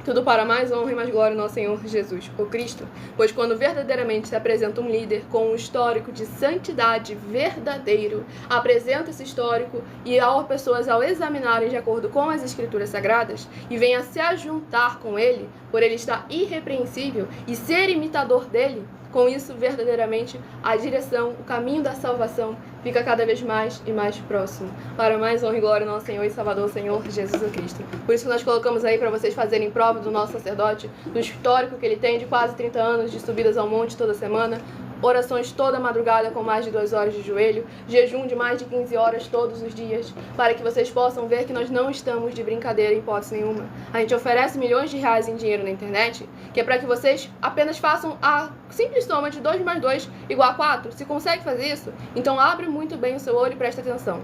A: Tudo para mais honra e mais glória do nosso Senhor Jesus o Cristo. Pois quando verdadeiramente se apresenta um líder com um histórico de santidade verdadeiro, apresenta esse histórico e as pessoas ao examinarem de acordo com as Escrituras Sagradas e venham a se ajuntar com ele, por ele estar irrepreensível e ser imitador dele, com isso, verdadeiramente, a direção, o caminho da salvação fica cada vez mais e mais próximo. Para mais honra e glória ao nosso Senhor e Salvador, Senhor Jesus Cristo. Por isso que nós colocamos aí para vocês fazerem prova do nosso sacerdote, do histórico que ele tem de quase 30 anos de subidas ao monte toda semana, orações toda madrugada com mais de 2 horas de joelho, jejum de mais de 15 horas todos os dias, para que vocês possam ver que nós não estamos de brincadeira em hipótese nenhuma. A gente oferece milhões de reais em dinheiro na internet, que é para que vocês apenas façam a simples soma de 2 mais 2 igual a 4. Se consegue fazer isso, então abre muito bem o seu olho e presta atenção.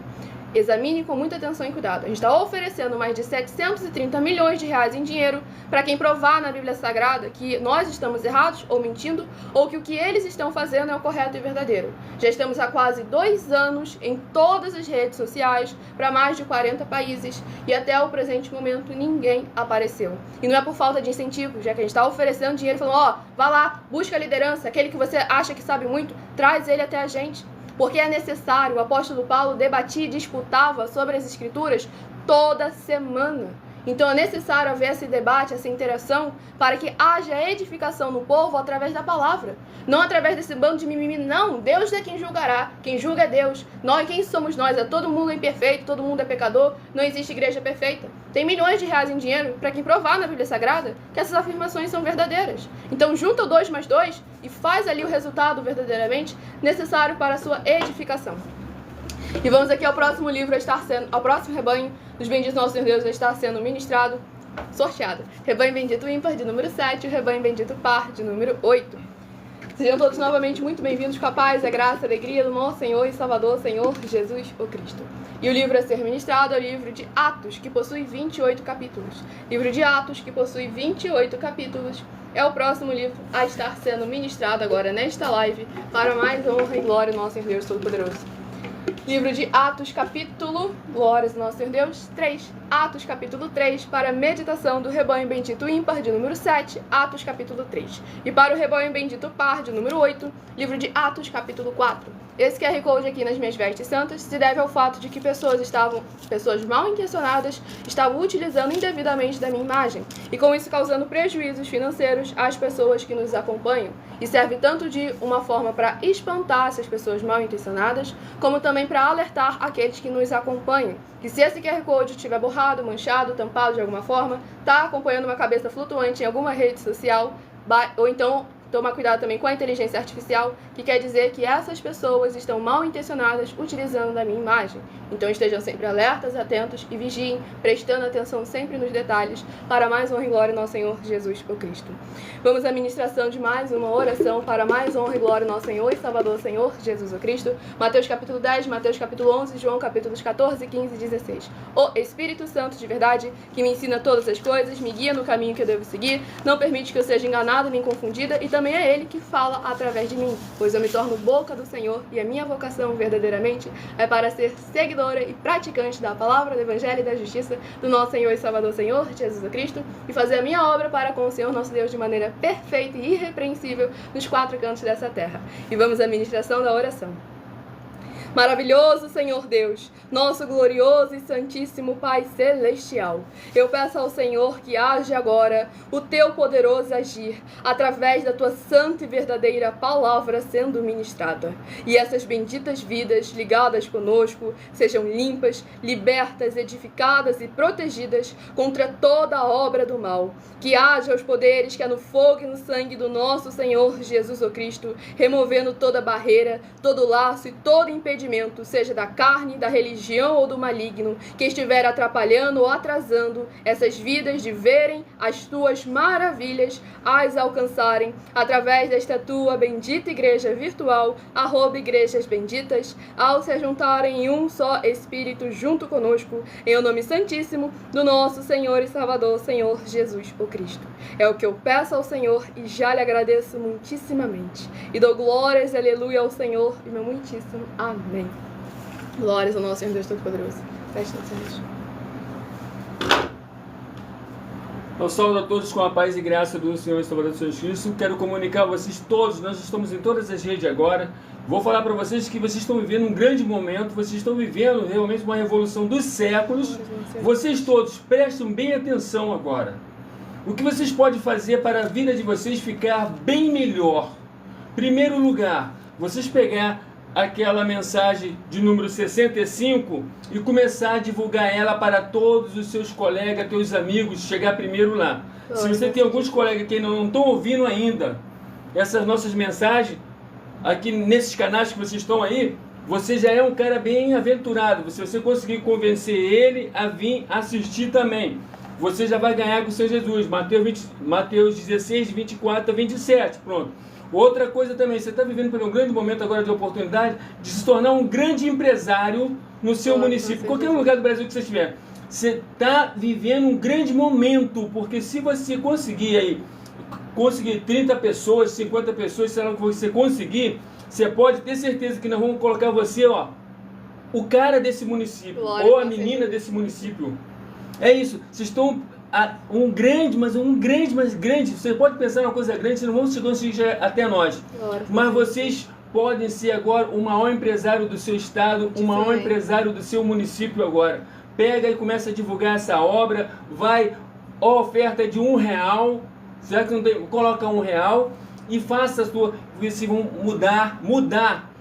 A: Examine com muita atenção e cuidado. A gente está oferecendo mais de 730 milhões de reais em dinheiro para quem provar na Bíblia Sagrada que nós estamos errados ou mentindo, ou que o que eles estão fazendo é o correto e verdadeiro. Já estamos há quase 2 anos em todas as redes sociais, para mais de 40 países, e até o presente momento ninguém apareceu. E não é por falta de incentivo, já que a gente está oferecendo dinheiro falando, vá lá, busca a liderança, aquele que você acha que sabe muito, traz ele até a gente. Porque é necessário, o apóstolo Paulo debatia e disputava sobre as Escrituras toda semana. Então é necessário haver esse debate, essa interação, para que haja edificação no povo através da palavra. Não através desse bando de mimimi, não. Deus é quem julgará. Quem julga é Deus. Nós, quem somos nós? É todo mundo imperfeito, todo mundo é pecador. Não existe igreja perfeita. Tem milhões de reais em dinheiro para quem provar na Bíblia Sagrada que essas afirmações são verdadeiras. Então junta o 2 mais 2 e faz ali o resultado verdadeiramente necessário para a sua edificação. E vamos aqui ao próximo livro, ao próximo rebanho dos benditos nossos Senhor Deus, está sendo ministrado, sorteado. Rebanho bendito ímpar de número 7, o rebanho bendito par de número 8. Sejam todos novamente muito bem-vindos com a paz, a graça, a alegria do nosso Senhor e Salvador, Senhor Jesus o Cristo. E o livro a ser ministrado é o livro de Atos, que possui 28 capítulos. Livro de Atos, que possui 28 capítulos, é o próximo livro a estar sendo ministrado agora nesta live, para mais honra e glória do nosso Senhor Deus Todo-Poderoso. Livro de Atos, capítulo, glórias ao nosso Senhor Deus, 3. Atos, capítulo 3, para a meditação do rebanho bendito ímpar, de número 7, Atos, capítulo 3. E para o rebanho bendito par, de número 8, livro de Atos, capítulo 4. Esse QR Code aqui nas minhas vestes santas se deve ao fato de que pessoas mal intencionadas estavam utilizando indevidamente da minha imagem, e com isso causando prejuízos financeiros às pessoas que nos acompanham, e serve tanto de uma forma para espantar essas pessoas mal intencionadas, como também para alertar aqueles que nos acompanham, que se esse QR Code estiver borrado, manchado, tampado de alguma forma, está acompanhando uma cabeça flutuante em alguma rede social, ou então tomar cuidado também com a inteligência artificial, que quer dizer que essas pessoas estão mal intencionadas utilizando da minha imagem. Então estejam sempre alertas, atentos e vigiem, prestando atenção sempre nos detalhes, para mais honra e glória ao nosso Senhor Jesus o Cristo. Vamos à ministração de mais uma oração para mais honra e glória ao nosso Senhor e Salvador Senhor Jesus o Cristo. Mateus capítulo 10, Mateus capítulo 11, João capítulos 14, 15 e 16. O Espírito Santo de verdade, que me ensina todas as coisas, me guia no caminho que eu devo seguir, não permite que eu seja enganada nem confundida, e também é Ele que fala através de mim, pois eu me torno boca do Senhor, e a minha vocação verdadeiramente é para ser seguidora e praticante da palavra, do Evangelho e da justiça do nosso Senhor e Salvador Senhor Jesus Cristo, e fazer a minha obra para com o Senhor nosso Deus de maneira perfeita e irrepreensível nos 4 cantos dessa terra. E vamos à ministração da oração. Maravilhoso Senhor Deus, nosso glorioso e santíssimo Pai Celestial, eu peço ao Senhor que age agora o teu poderoso agir através da tua santa e verdadeira palavra sendo ministrada. E essas benditas vidas ligadas conosco sejam limpas, libertas, edificadas e protegidas contra toda a obra do mal. Que haja os poderes que é no fogo e no sangue do nosso Senhor Jesus o Cristo, removendo toda barreira, todo laço e todo impedimento, seja da carne, da religião ou do maligno, que estiver atrapalhando ou atrasando essas vidas de verem as tuas maravilhas, as alcançarem através desta tua bendita igreja virtual, @igrejas benditas, ao se juntarem em um só Espírito junto conosco, em o nome santíssimo do nosso Senhor e Salvador, Senhor Jesus o Cristo. É o que eu peço ao Senhor e já lhe agradeço muitíssimamente. E dou glórias e aleluia ao Senhor e meu muitíssimo amém. Glórias ao nosso Senhor Deus Todo-Poderoso. Feche os olhos.
B: Eu saúdo a todos com a paz e graça do Senhor e Salvador Jesus Cristo. Quero comunicar a vocês todos, nós estamos em todas as redes agora. Vou falar para vocês que vocês estão vivendo um grande momento, vocês estão vivendo realmente uma revolução dos séculos. Vocês todos prestem bem atenção agora. O que vocês podem fazer para a vida de vocês ficar bem melhor? Primeiro lugar, vocês pegar aquela mensagem de número 65 e começar a divulgar ela para todos os seus colegas, teus amigos, chegar primeiro lá. Se você tem alguns colegas que não estão ouvindo ainda essas nossas mensagens, aqui nesses canais que vocês estão aí, você já é um cara bem aventurado. Se você conseguir convencer ele a vir assistir também, você já vai ganhar com o Senhor Jesus. Mateus 16, 24 a 27, pronto. Outra coisa também, você está vivendo por um grande momento agora de oportunidade de se tornar um grande empresário no seu município. Qualquer lugar do Brasil que você estiver, você está vivendo um grande momento, porque se você conseguir 30 pessoas, 50 pessoas, sei lá o que você conseguir, você pode ter certeza que nós vamos colocar você, o cara desse município, ou a menina desse município. É isso, vocês estão um grande, mas grande, você pode pensar em uma coisa grande, vocês não vão conseguir até nós, mas vocês podem ser agora o maior empresário do seu estado, o maior empresário do seu município agora. Pega e começa a divulgar essa obra, a oferta de R$1, já que não tem, coloca R$1 e faça a sua, se vão mudar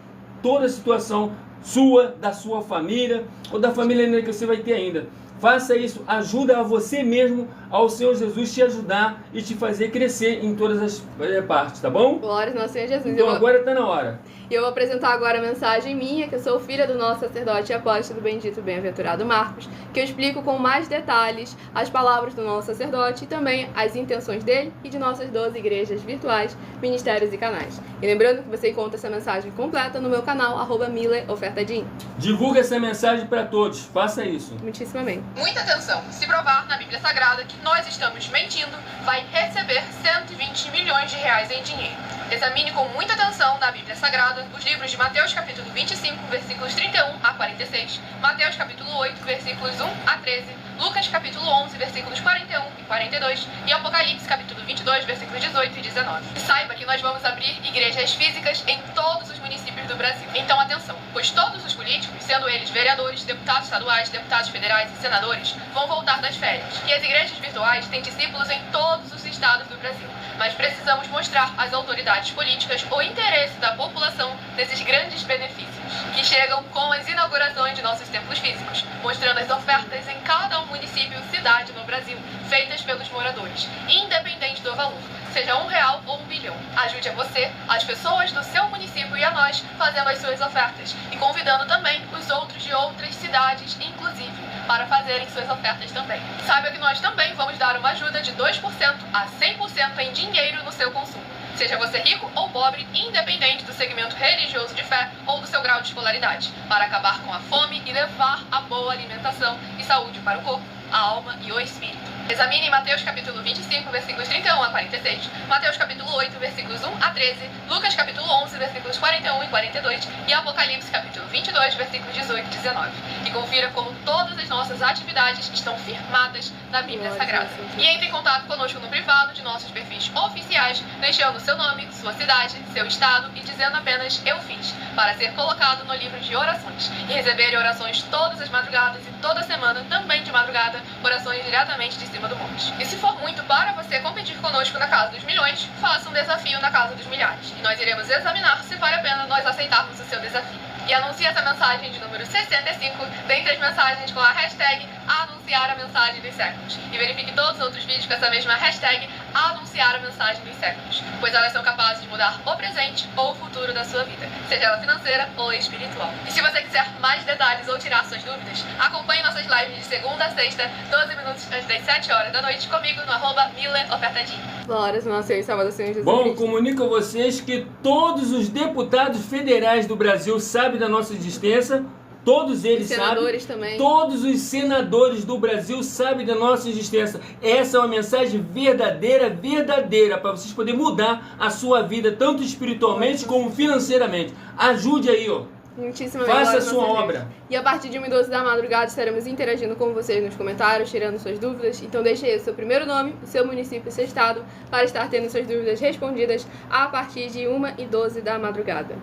B: toda a situação sua, da sua família, ou da família que você vai ter ainda. Faça isso, ajuda a você mesmo, ao Senhor Jesus te ajudar e te fazer crescer em todas as partes, tá bom?
A: Glória ao nosso Senhor Jesus.
B: Então agora está na hora.
A: E eu vou apresentar agora a mensagem minha, que eu sou filha do nosso sacerdote e apóstolo bendito bem-aventurado Marcos, que eu explico com mais detalhes as palavras do nosso sacerdote e também as intenções dele e de nossas 12 igrejas virtuais, ministérios e canais. E lembrando que você encontra essa mensagem completa no meu canal, @mileofertadim.
B: Divulga essa mensagem para todos, faça isso.
A: Muitíssimo amém.
C: Muita atenção, se provar na Bíblia Sagrada que nós estamos mentindo, vai receber R$120 milhões em dinheiro. Examine com muita atenção na Bíblia Sagrada os livros de Mateus capítulo 25, versículos 31 a 46, Mateus capítulo 8, versículos 1 a 13, Lucas capítulo 11, versículos 41 e 42 e Apocalipse capítulo 22, versículos 18 e 19. E saiba que nós vamos abrir igrejas físicas em todos os municípios do Brasil. Então atenção, pois todos os políticos, sendo eles vereadores, deputados estaduais, deputados federais e senadores, vão voltar das férias. E as igrejas virtuais têm discípulos em todos os estados do Brasil. Mas precisamos mostrar às autoridades políticas o interesse da população nesses grandes benefícios, que chegam com as inaugurações de nossos templos físicos, mostrando as ofertas em cada município e cidade no Brasil, feitas pelos moradores, independente do valor, seja R$1 ou R$1 bilhão. Ajude a você, as pessoas do seu município e a nós, fazendo as suas ofertas, e convidando também os outros de outras cidades, inclusive, para fazerem suas ofertas também. Saiba que nós também vamos dar uma ajuda de 2% a 100% em dinheiro no seu consumo. Seja você rico ou pobre, independente do segmento religioso de fé ou do seu grau de escolaridade, para acabar com a fome e levar a boa alimentação e saúde para o corpo, a alma e o espírito. Examine Mateus capítulo 25, versículos 31 a 46, Mateus capítulo 8, versículos 1 a 13, Lucas capítulo 11, versículos 41 e 42 e Apocalipse capítulo 22, versículos 18 e 19. E confira como todas as nossas atividades estão firmadas na Bíblia Sagrada. E entre em contato conosco no privado de nossos perfis oficiais, deixando seu nome, sua cidade, seu estado e dizendo apenas "eu fiz", para ser colocado no livro de orações e receber orações todas as madrugadas e toda semana, também de madrugada, orações diretamente de cima do monte. E se for muito para você competir conosco na Casa dos Milhões, faça um desafio na Casa dos Milhares. E nós iremos examinar se vale a pena nós aceitarmos o seu desafio. E anuncie essa mensagem de número 65 dentre as mensagens com a hashtag anunciar a mensagem dos séculos. E verifique todos os outros vídeos com essa mesma hashtag anunciar a mensagem dos séculos, pois elas são capazes de mudar o presente ou o futuro da sua vida, seja ela financeira ou espiritual. E se você quiser mais detalhes ou tirar suas dúvidas, acompanhe nossas lives de segunda a sexta, 12 minutos antes das 7 horas da noite, comigo no @MillerOfertadinho.
A: Glórias ao nosso Senhor e Salvador Senhor Jesus
D: Bom,
A: Cristo.
D: comunico a vocês que todos os deputados federais do Brasil sabem da nossa existência, todos eles sabem.
A: Senadores também.
D: Todos os senadores do Brasil sabem da nossa existência. Essa é uma mensagem verdadeira, para vocês poderem mudar a sua vida, tanto espiritualmente como financeiramente. Ajude aí, ó.
A: Muitíssimo
D: Faça a sua obra.
A: E a partir de 1h12 da madrugada estaremos interagindo com vocês nos comentários, tirando suas dúvidas. Então deixe aí o seu primeiro nome, o seu município, o seu estado, para estar tendo suas dúvidas respondidas a partir de 1h12 da madrugada.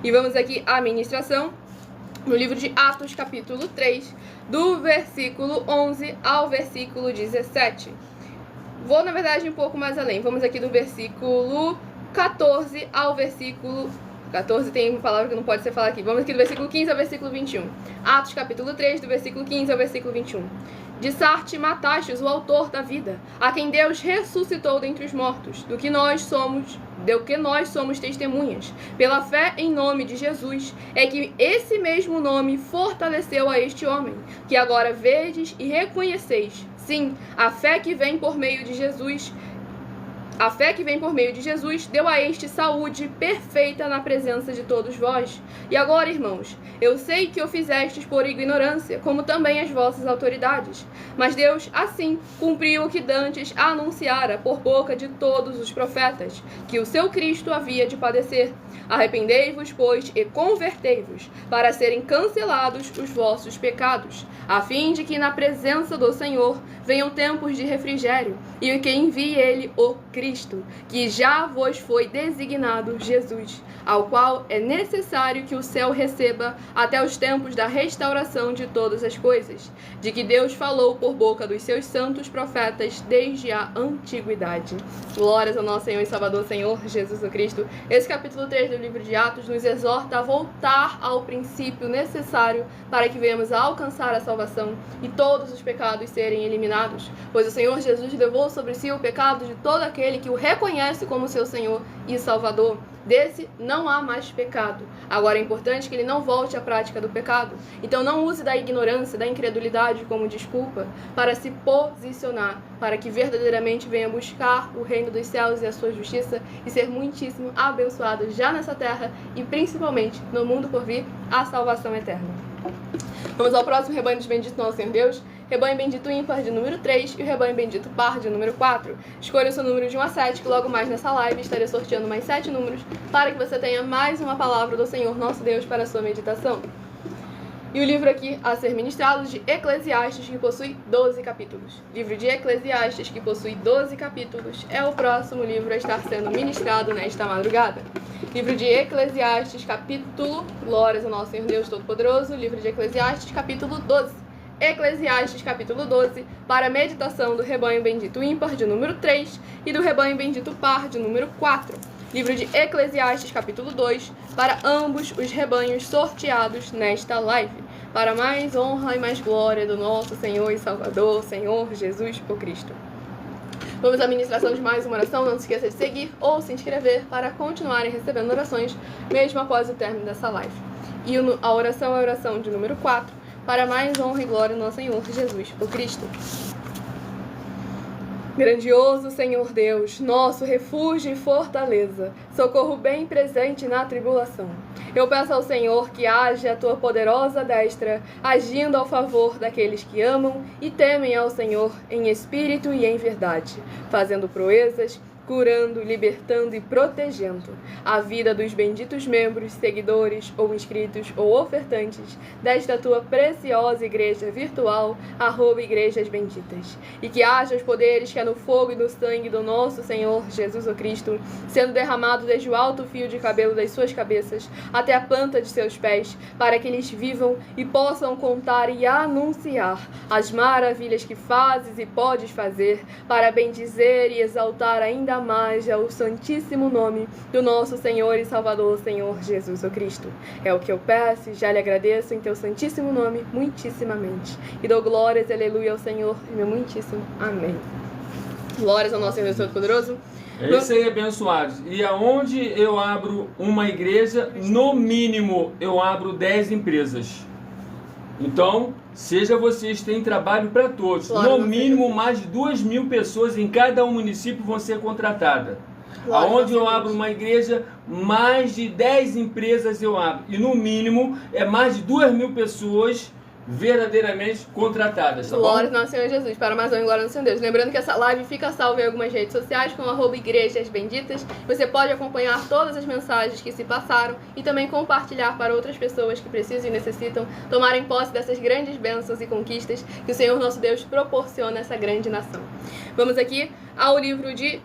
A: E vamos aqui à ministração no livro de Atos, capítulo 3, do versículo 11 ao versículo 17. Vou, na verdade, um pouco mais além. Vamos aqui do versículo 14 ao versículo 14 tem uma palavra que não pode ser falada aqui. Vamos aqui do versículo 15 ao versículo 21. Atos capítulo 3, do versículo 15 ao versículo 21. De Sarte matastes o autor da vida, a quem Deus ressuscitou dentre os mortos, do que nós somos testemunhas. Pela fé em nome de Jesus, é que esse mesmo nome fortaleceu a este homem, que agora vedes e reconheceis. Sim, a fé que vem por meio de Jesus deu a este saúde perfeita na presença de todos vós. E agora, irmãos, eu sei que o fizestes por ignorância, como também as vossas autoridades. Mas Deus, assim, cumpriu o que dantes anunciara por boca de todos os profetas, que o seu Cristo havia de padecer. Arrependei-vos, pois, e convertei-vos, para serem cancelados os vossos pecados, a fim de que na presença do Senhor venham tempos de refrigério, e que envie ele o Cristo, que já vos foi designado Jesus, ao qual é necessário que o céu receba até os tempos da restauração de todas as coisas, de que Deus falou por boca dos seus santos profetas desde a antiguidade. Glórias ao nosso Senhor e Salvador, Senhor Jesus Cristo. Esse capítulo 3 do livro de Atos nos exorta a voltar ao princípio necessário para que venhamos a alcançar a salvação e todos os pecados serem eliminados, pois o Senhor Jesus levou sobre si o pecado de todo aquele que o reconhece como seu Senhor e Salvador. Desse não há mais pecado. Agora é importante que ele não volte à prática do pecado. Então não use da ignorância, da incredulidade como desculpa para se posicionar, para que verdadeiramente venha buscar o reino dos céus e a sua justiça e ser muitíssimo abençoado já nessa terra e principalmente no mundo por vir, a salvação eterna. Vamos ao próximo rebanho dos benditos nosso Senhor Deus. rebanho bendito ímpar de número 3 e o rebanho bendito par de número 4. Escolha o seu número de 1 a 7, que logo mais nessa live estarei sorteando mais 7 números para que você tenha mais uma palavra do Senhor nosso Deus para a sua meditação. E o livro aqui a ser ministrado de Eclesiastes, que possui 12 capítulos. Livro de Eclesiastes, que possui 12 capítulos, é o próximo livro a estar sendo ministrado nesta madrugada. Livro de Eclesiastes, capítulo, glórias ao nosso Senhor Deus Todo-Poderoso, livro de Eclesiastes, capítulo 12. Eclesiastes, capítulo 12, para a meditação do rebanho bendito ímpar, de número 3, e do rebanho bendito par, de número 4. Livro de Eclesiastes, capítulo 2, para ambos os rebanhos sorteados nesta live, para mais honra e mais glória do nosso Senhor e Salvador, Senhor Jesus o Cristo. Vamos à ministração de mais uma oração. Não se esqueça de seguir ou se inscrever para continuarem recebendo orações, mesmo após o término dessa live. E a oração é a oração de número 4, para mais honra e glória do nosso Senhor Jesus o Cristo. Grandioso Senhor Deus, nosso refúgio e fortaleza, socorro bem presente na tribulação. Eu peço ao Senhor que haja a tua poderosa destra, agindo ao favor daqueles que amam e temem ao Senhor em espírito e em verdade, fazendo proezas, curando, libertando e protegendo a vida dos benditos membros, seguidores ou inscritos ou ofertantes desta tua preciosa igreja virtual, @igrejas benditas. E que haja os poderes que há no fogo e no sangue do nosso Senhor Jesus o Cristo, sendo derramado desde o alto fio de cabelo das suas cabeças até a planta de seus pés, para que eles vivam e possam contar e anunciar as maravilhas que fazes e podes fazer, para bendizer e exaltar ainda mais ao santíssimo nome do nosso Senhor e Salvador, Senhor Jesus o Cristo. É o que eu peço e já lhe agradeço em teu santíssimo nome, muitíssimamente. E dou glórias e aleluia ao Senhor, e meu muitíssimo amém. Glórias ao nosso Senhor Todo-Poderoso.
D: É isso aí, abençoados. E aonde eu abro uma igreja, no mínimo eu abro 10 empresas. Então, seja vocês, têm trabalho para todos. No mínimo, mais de 2.000 pessoas em cada um município vão ser contratadas. Aonde eu abro uma igreja, mais de 10 empresas eu abro. E no mínimo, é mais de 2.000 pessoas verdadeiramente contratadas, tá bom?
A: Glória ao nosso Senhor Jesus, para mais honra e glória ao Senhor Deus. Lembrando que essa live fica salva em algumas redes sociais, com @igrejas benditas. Você pode acompanhar todas as mensagens que se passaram e também compartilhar para outras pessoas que precisam e necessitam tomarem posse dessas grandes bênçãos e conquistas que o Senhor nosso Deus proporciona a essa grande nação. Vamos aqui ao livro de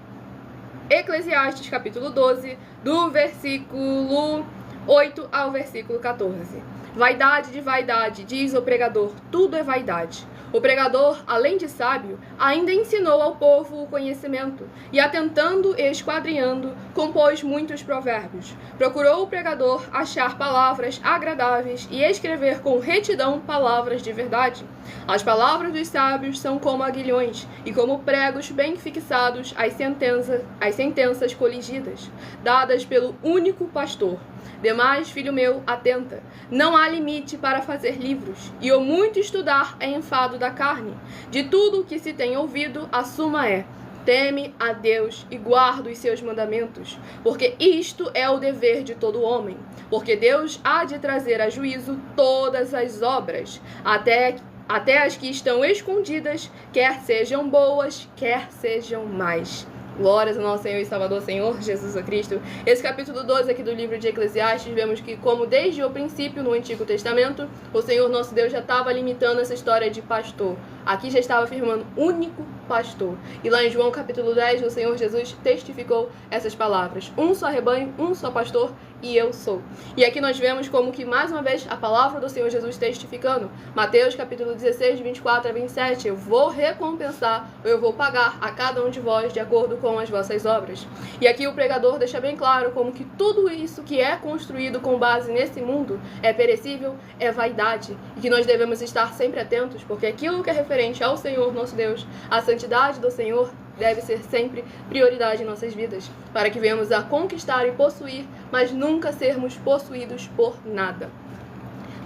A: Eclesiastes, capítulo 12, do versículo 8 ao versículo 14. Vaidade de vaidade, diz o pregador, tudo é vaidade. O pregador, além de sábio, ainda ensinou ao povo o conhecimento, e atentando e esquadrinhando, compôs muitos provérbios. Procurou o pregador achar palavras agradáveis e escrever com retidão palavras de verdade. As palavras dos sábios são como aguilhões, e como pregos bem fixados às sentenças coligidas, dadas pelo único pastor. Demais, filho meu, atenta. Não há limite para fazer livros, e o muito estudar é enfado da carne. De tudo o que se tem ouvido, a suma é: teme a Deus e guarda os seus mandamentos, porque isto é o dever de todo homem. Porque Deus há de trazer a juízo todas as obras, até as que estão escondidas, quer sejam boas, quer sejam más. Glórias ao nosso Senhor e Salvador, Senhor Jesus Cristo. Esse capítulo 12 aqui do livro de Eclesiastes, vemos que, como desde o princípio no Antigo Testamento, o Senhor nosso Deus já estava limitando essa história de pastor. Aqui já estava afirmando único pastor. E lá em João capítulo 10, o Senhor Jesus testificou essas palavras: um só rebanho, um só pastor, e eu sou. E aqui nós vemos como que, mais uma vez, a palavra do Senhor Jesus testificando. Mateus capítulo 16, de 24 a 27, eu vou recompensar, eu vou pagar a cada um de vós de acordo com as vossas obras. E aqui o pregador deixa bem claro como que tudo isso que é construído com base nesse mundo é perecível, é vaidade, e que nós devemos estar sempre atentos, porque aquilo que é referente ao Senhor nosso Deus, a santidade do Senhor, deve ser sempre prioridade em nossas vidas, para que venhamos a conquistar e possuir, mas nunca sermos possuídos por nada.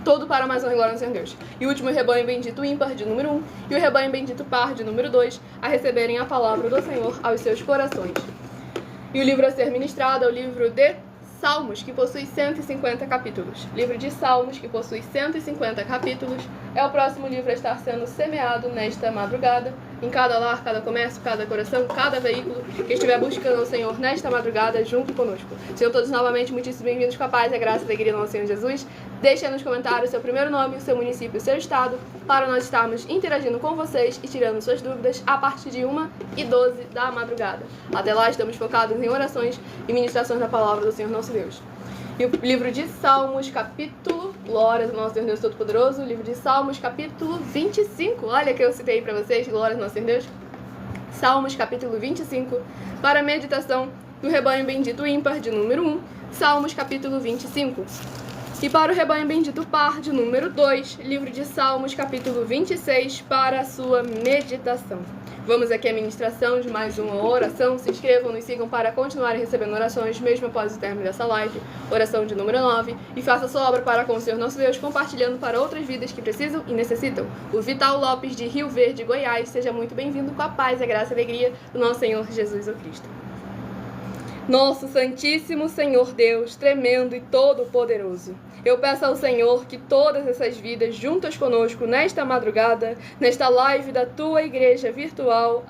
A: Todo para mais honra e glória ao Senhor Deus. E o último rebanho bendito ímpar, de número 1, e o rebanho bendito par, de número 2, a receberem a palavra do Senhor aos seus corações. E o livro a ser ministrado é o livro de Salmos, que possui 150 capítulos. Livro de Salmos, que possui 150 capítulos, é o próximo livro a estar sendo semeado nesta madrugada, em cada lar, cada comércio, cada coração, cada veículo que estiver buscando o Senhor nesta madrugada junto conosco. Sejam todos novamente muitíssimo bem-vindos com a paz, a graça e a alegria do nosso Senhor Jesus. Deixe aí nos comentários o seu primeiro nome, o seu município, o seu estado, para nós estarmos interagindo com vocês e tirando suas dúvidas a partir de 1h12 da madrugada. Até lá, estamos focados em orações e ministrações da palavra do Senhor nosso Deus. E o livro de Salmos, capítulo, glórias ao nosso Deus Todo-Poderoso, livro de Salmos, capítulo 25, olha que eu citei para vocês, glórias ao nosso Deus. Salmos, capítulo 25, para a meditação do rebanho bendito ímpar, de número 1, Salmos, capítulo 25. E para o rebanho bendito par, de número 2, livro de Salmos, capítulo 26, para a sua meditação. Vamos aqui à ministração de mais uma oração. Se inscrevam, nos sigam para continuarem recebendo orações, mesmo após o término dessa live. Oração de número 9. E faça sua obra para com o Senhor nosso Deus, compartilhando para outras vidas que precisam e necessitam. O Vital Lopes, de Rio Verde, Goiás. Seja muito bem-vindo com a paz, a graça e a alegria do nosso Senhor Jesus o Cristo. Nosso Santíssimo Senhor Deus, tremendo e todo-poderoso, eu peço ao Senhor que todas essas vidas juntas conosco nesta madrugada, nesta live da tua igreja virtual,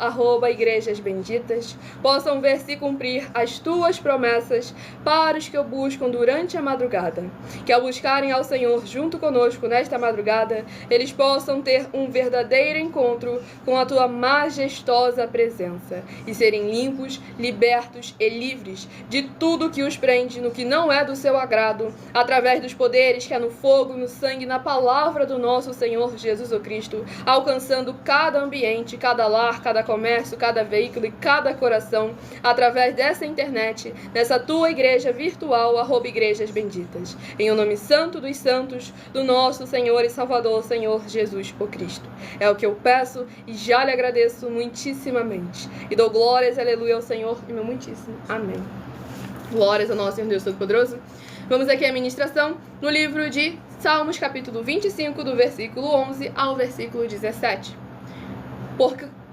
A: @Igrejas Benditas, possam ver se cumprir as tuas promessas para os que o buscam durante a madrugada. Que ao buscarem ao Senhor junto conosco nesta madrugada, eles possam ter um verdadeiro encontro com a tua majestosa presença e serem limpos, libertos e livres de tudo que os prende no que não é do seu agrado, através dos poderes que há no fogo, no sangue, na palavra do nosso Senhor Jesus o Cristo, alcançando cada ambiente, cada lar, cada comércio, cada veículo e cada coração, através dessa internet, nessa tua igreja virtual, @Igrejas Benditas. Em o nome santo dos santos, do nosso Senhor e Salvador, Senhor Jesus o Cristo. É o que eu peço e já lhe agradeço muitíssimamente. E dou glórias, aleluia, ao Senhor e meu muitíssimo amém. Glórias ao nosso Senhor Deus Todo-Poderoso. Vamos aqui à ministração no livro de Salmos, capítulo 25, do versículo 11 ao versículo 17.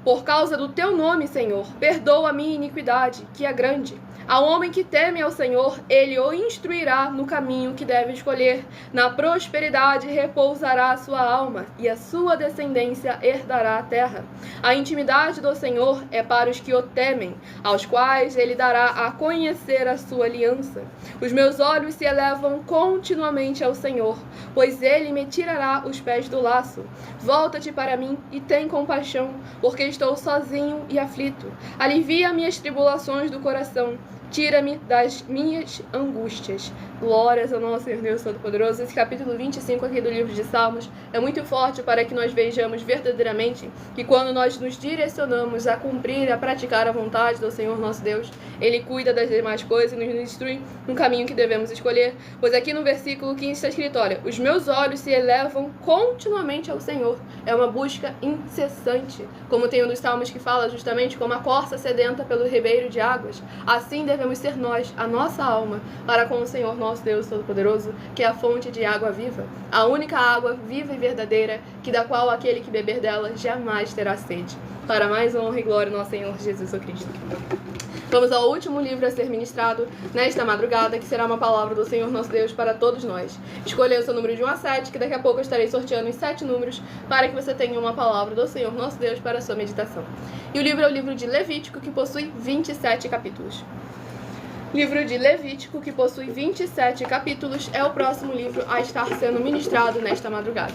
A: Por causa do teu nome, Senhor, perdoa a minha iniquidade, que é grande. Ao homem que teme ao Senhor, ele o instruirá no caminho que deve escolher. Na prosperidade repousará a sua alma, e a sua descendência herdará a terra. A intimidade do Senhor é para os que o temem, aos quais ele dará a conhecer a sua aliança. Os meus olhos se elevam continuamente ao Senhor, pois ele me tirará os pés do laço. Volta-te para mim e tem compaixão, porque estou sozinho e aflito. Alivia minhas tribulações do coração. Tira-me das minhas angústias. Glórias ao nosso Senhor Deus Todo-Poderoso. Esse capítulo 25 aqui do livro de Salmos é muito forte para que nós vejamos verdadeiramente que quando nós nos direcionamos a cumprir, a praticar a vontade do Senhor nosso Deus, Ele cuida das demais coisas e nos instrui no caminho que devemos escolher. Pois aqui no versículo 15 está escrito, olha, os meus olhos se elevam continuamente ao Senhor. É uma busca incessante. Como tem um dos salmos que fala justamente como a corça sedenta pelo ribeiro de águas, assim devemos ser nós, a nossa alma, para com o Senhor nosso Deus Todo-Poderoso, que é a fonte de água viva, a única água viva e verdadeira, que da qual aquele que beber dela jamais terá sede. Para mais honra e glória ao nosso Senhor Jesus o Cristo. Vamos ao último livro a ser ministrado nesta madrugada, que será uma palavra do Senhor nosso Deus para todos nós. Escolha o seu número de 1 a 7, que daqui a pouco eu estarei sorteando os 7 números, para que você tenha uma palavra do Senhor nosso Deus para a sua meditação. E o livro é o livro de Levítico, que possui 27 capítulos. Livro de Levítico, que possui 27 capítulos, é o próximo livro a estar sendo ministrado nesta madrugada.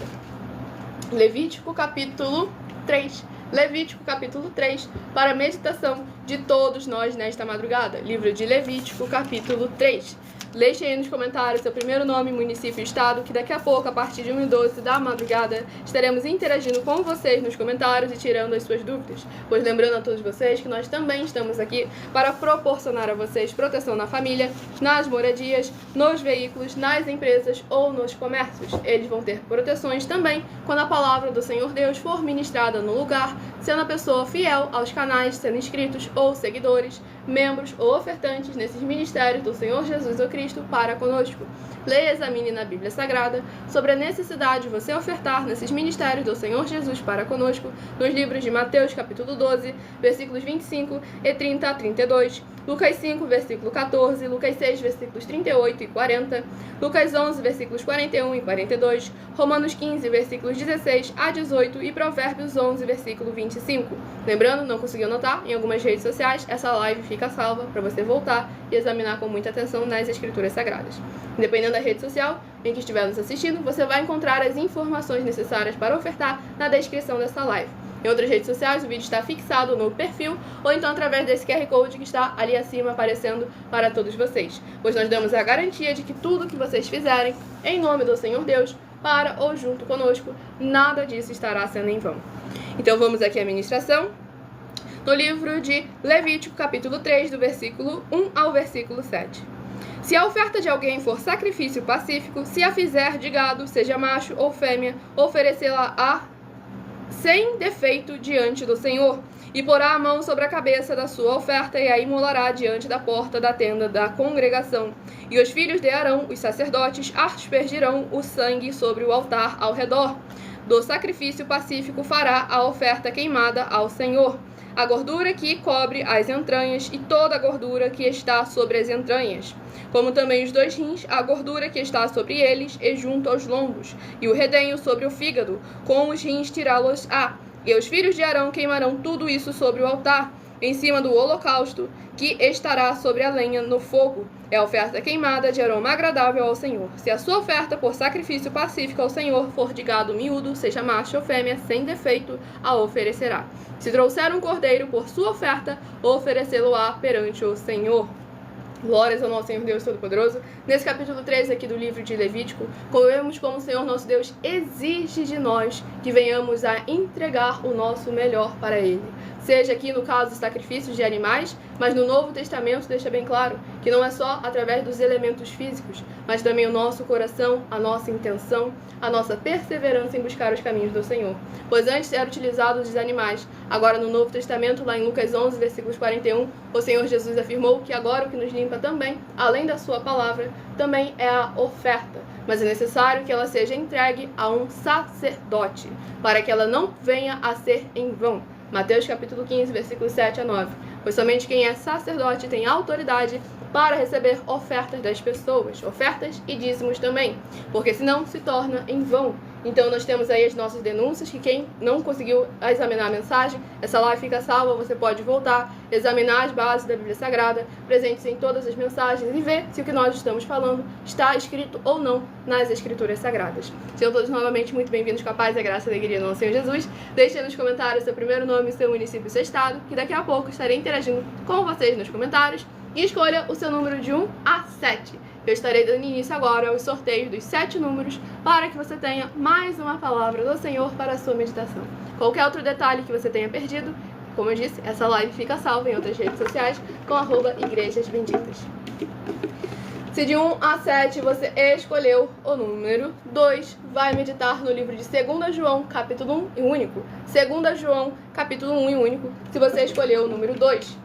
A: Levítico, capítulo 3. Levítico, capítulo 3, para a meditação de todos nós nesta madrugada. Livro de Levítico, capítulo 3. Deixe aí nos comentários seu primeiro nome, município e estado, que daqui a pouco, a partir de 1h12 da madrugada, estaremos interagindo com vocês nos comentários e tirando as suas dúvidas. Pois lembrando a todos vocês que nós também estamos aqui para proporcionar a vocês proteção na família, nas moradias, nos veículos, nas empresas ou nos comércios. Eles vão ter proteções também quando a palavra do Senhor Deus for ministrada no lugar, sendo a pessoa fiel aos canais, sendo inscritos ou seguidores, membros ou ofertantes nesses ministérios do Senhor Jesus o Cristo para conosco. Leia e examine na Bíblia Sagrada sobre a necessidade de você ofertar nesses ministérios do Senhor Jesus para conosco, nos livros de Mateus capítulo 12, versículos 25 e 30 a 32, Lucas 5, versículo 14, Lucas 6, versículos 38 e 40, Lucas 11, versículos 41 e 42, Romanos 15, versículos 16 a 18 e Provérbios 11, versículo 25. Lembrando, não conseguiu anotar, em algumas redes sociais, essa live fica salva para você voltar e examinar com muita atenção nas Escrituras Sagradas. Dependendo da rede social em que estiver nos assistindo, você vai encontrar as informações necessárias para ofertar na descrição dessa live. Em outras redes sociais, o vídeo está fixado no perfil ou então através desse QR Code que está ali acima aparecendo para todos vocês. Pois nós damos a garantia de que tudo que vocês fizerem em nome do Senhor Deus, para ou junto conosco, nada disso estará sendo em vão. Então vamos aqui à ministração no livro de Levítico, capítulo 3, do versículo 1 ao versículo 7. Se a oferta de alguém for sacrifício pacífico, se a fizer de gado, seja macho ou fêmea, oferecê-la-á sem defeito diante do Senhor, e porá a mão sobre a cabeça da sua oferta, e a imolará diante da porta da tenda da congregação. E os filhos de Arão, os sacerdotes, aspergirão o sangue sobre o altar ao redor. Do sacrifício pacífico fará a oferta queimada ao Senhor, a gordura que cobre as entranhas e toda a gordura que está sobre as entranhas, como também os 2 rins, a gordura que está sobre eles e junto aos lombos, e o redenho sobre o fígado, com os rins tirá-los-á. E os filhos de Arão queimarão tudo isso sobre o altar, em cima do holocausto, que estará sobre a lenha no fogo. É a oferta queimada de aroma agradável ao Senhor. Se a sua oferta por sacrifício pacífico ao Senhor for de gado miúdo, seja macho ou fêmea, sem defeito, a oferecerá. Se trouxer um cordeiro por sua oferta, oferecê-lo-á perante o Senhor. Glórias ao nosso Senhor Deus Todo-Poderoso. Nesse capítulo 3 aqui do livro de Levítico, vemos como o Senhor nosso Deus exige de nós que venhamos a entregar o nosso melhor para Ele. Seja aqui no caso dos sacrifícios de animais, mas no Novo Testamento deixa bem claro que não é só através dos elementos físicos, mas também o nosso coração, a nossa intenção, a nossa perseverança em buscar os caminhos do Senhor. Pois antes era utilizado os animais, agora no Novo Testamento, lá em Lucas 11, versículos 41, o Senhor Jesus afirmou que agora o que nos limpa também, além da sua palavra, também é a oferta. Mas é necessário que ela seja entregue a um sacerdote, para que ela não venha a ser em vão. Mateus capítulo 15, versículos 7 a 9. Pois somente quem é sacerdote tem autoridade para receber ofertas das pessoas, ofertas e dízimos também, porque senão se torna em vão. Então nós temos aí as nossas denúncias, que quem não conseguiu examinar a mensagem, essa live fica salva, você pode voltar, examinar as bases da Bíblia Sagrada, presentes em todas as mensagens, e ver se o que nós estamos falando está escrito ou não nas Escrituras Sagradas. Sejam todos novamente muito bem-vindos com a paz e a graça e a alegria do nosso Senhor Jesus. Deixe nos comentários seu primeiro nome, seu município e seu estado, que daqui a pouco estarei interagindo com vocês nos comentários, e escolha o seu número de 1 a 7. Eu estarei dando início agora aos sorteios dos 7 números para que você tenha mais uma palavra do Senhor para a sua meditação. Qualquer outro detalhe que você tenha perdido, como eu disse, essa live fica salva em outras redes sociais com @Igrejas Benditas. Se de 1 a 7 você escolheu o número 2, vai meditar no livro de 2 João, capítulo 1 e único. 2 João, capítulo 1 e único, se você escolheu o número 2.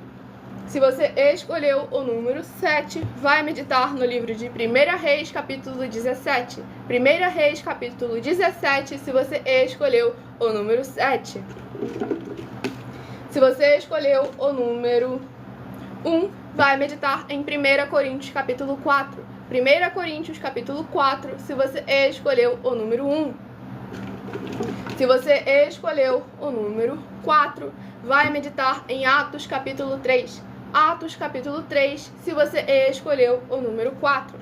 A: Se você escolheu o número 7, vai meditar no livro de 1 Reis, capítulo 17. 1 Reis, capítulo 17, se você escolheu o número 7. Se você escolheu o número 1, vai meditar em 1 Coríntios, capítulo 4. 1 Coríntios, capítulo 4, se você escolheu o número 1. Se você escolheu o número 4, vai meditar em Atos, capítulo 3. Atos capítulo 3, se você escolheu o número 4.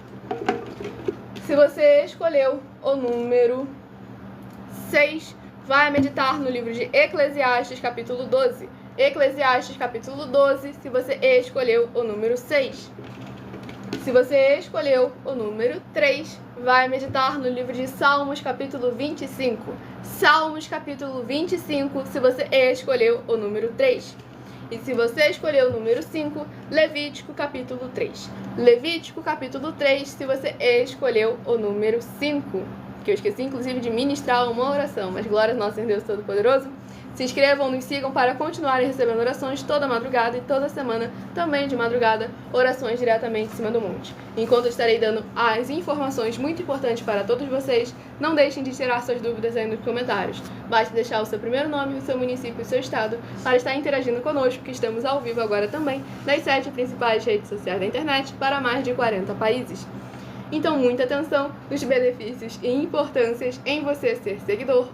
A: Se você escolheu o número 6, vai meditar no livro de Eclesiastes capítulo 12. Eclesiastes capítulo 12, se você escolheu o número 6. Se você escolheu o número 3, vai meditar no livro de Salmos capítulo 25. Salmos capítulo 25, se você escolheu o número 3. E se você escolheu o número 5, Levítico capítulo 3. Levítico capítulo 3, se você escolheu o número 5. Que eu esqueci inclusive de ministrar uma oração, mas glória ao nosso Deus Todo-Poderoso. Se inscrevam, nos sigam para continuarem recebendo orações toda madrugada e toda semana, também de madrugada, orações diretamente em cima do monte. Enquanto eu estarei dando as informações muito importantes para todos vocês, não deixem de tirar suas dúvidas aí nos comentários. Basta deixar o seu primeiro nome, o seu município e o seu estado para estar interagindo conosco, que estamos ao vivo agora também nas 7 principais redes sociais da internet para mais de 40 países. Então, muita atenção nos benefícios e importâncias em você ser seguidor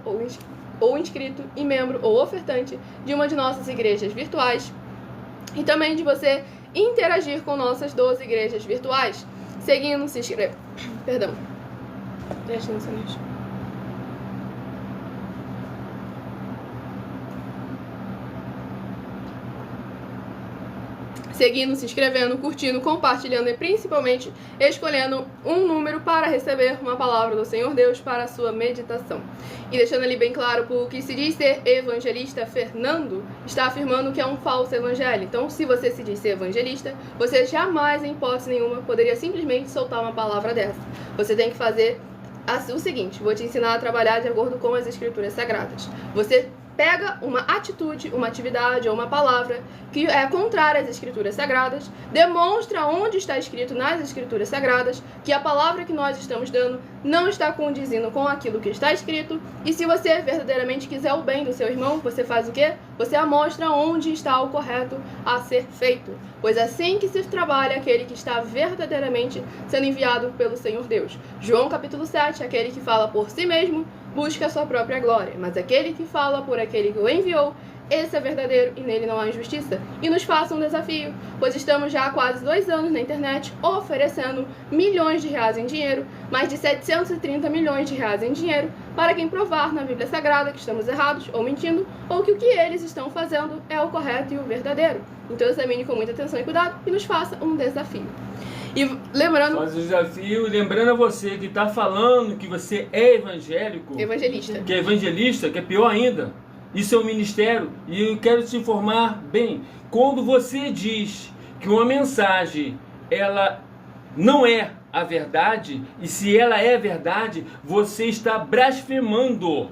A: ou inscrito e membro ou ofertante de uma de nossas igrejas virtuais e também de você interagir com nossas 12 igrejas virtuais, seguindo, se inscrevendo. Perdão. Preste atenção nisso. Seguindo, se inscrevendo, curtindo, compartilhando e principalmente escolhendo um número para receber uma palavra do Senhor Deus para a sua meditação. E deixando ali bem claro, porque se diz ser evangelista, Fernando está afirmando que é um falso evangelho. Então, se você se diz ser evangelista, você jamais, em hipótese nenhuma, poderia simplesmente soltar uma palavra dessa. Você tem que fazer o seguinte: vou te ensinar a trabalhar de acordo com as escrituras sagradas. Você pega uma atitude, uma atividade ou uma palavra que é contrária às escrituras sagradas, demonstra onde está escrito nas escrituras sagradas que a palavra que nós estamos dando não está condizindo com aquilo que está escrito, e se você verdadeiramente quiser o bem do seu irmão, você faz o quê? Você mostra onde está o correto a ser feito, pois assim que se trabalha aquele que está verdadeiramente sendo enviado pelo Senhor Deus. João capítulo 7, aquele que fala por si mesmo busca a sua própria glória, mas aquele que fala por aquele que o enviou, esse é verdadeiro e nele não há injustiça. E nos faça um desafio, pois estamos já há quase 2 anos na internet oferecendo milhões de reais em dinheiro, mais de 730 milhões de reais em dinheiro, para quem provar na Bíblia Sagrada que estamos errados ou mentindo, ou que o que eles estão fazendo é o correto e o verdadeiro. Então examine com muita atenção e cuidado e nos faça um desafio. E lembrando...
D: Faz o desafio, lembrando a você que está falando que você é evangélico...
A: Evangelista.
D: Que é evangelista, que é pior ainda. Isso é um ministério. E eu quero te informar bem. Quando você diz que uma mensagem, ela não é a verdade, e se ela é verdade, você está blasfemando.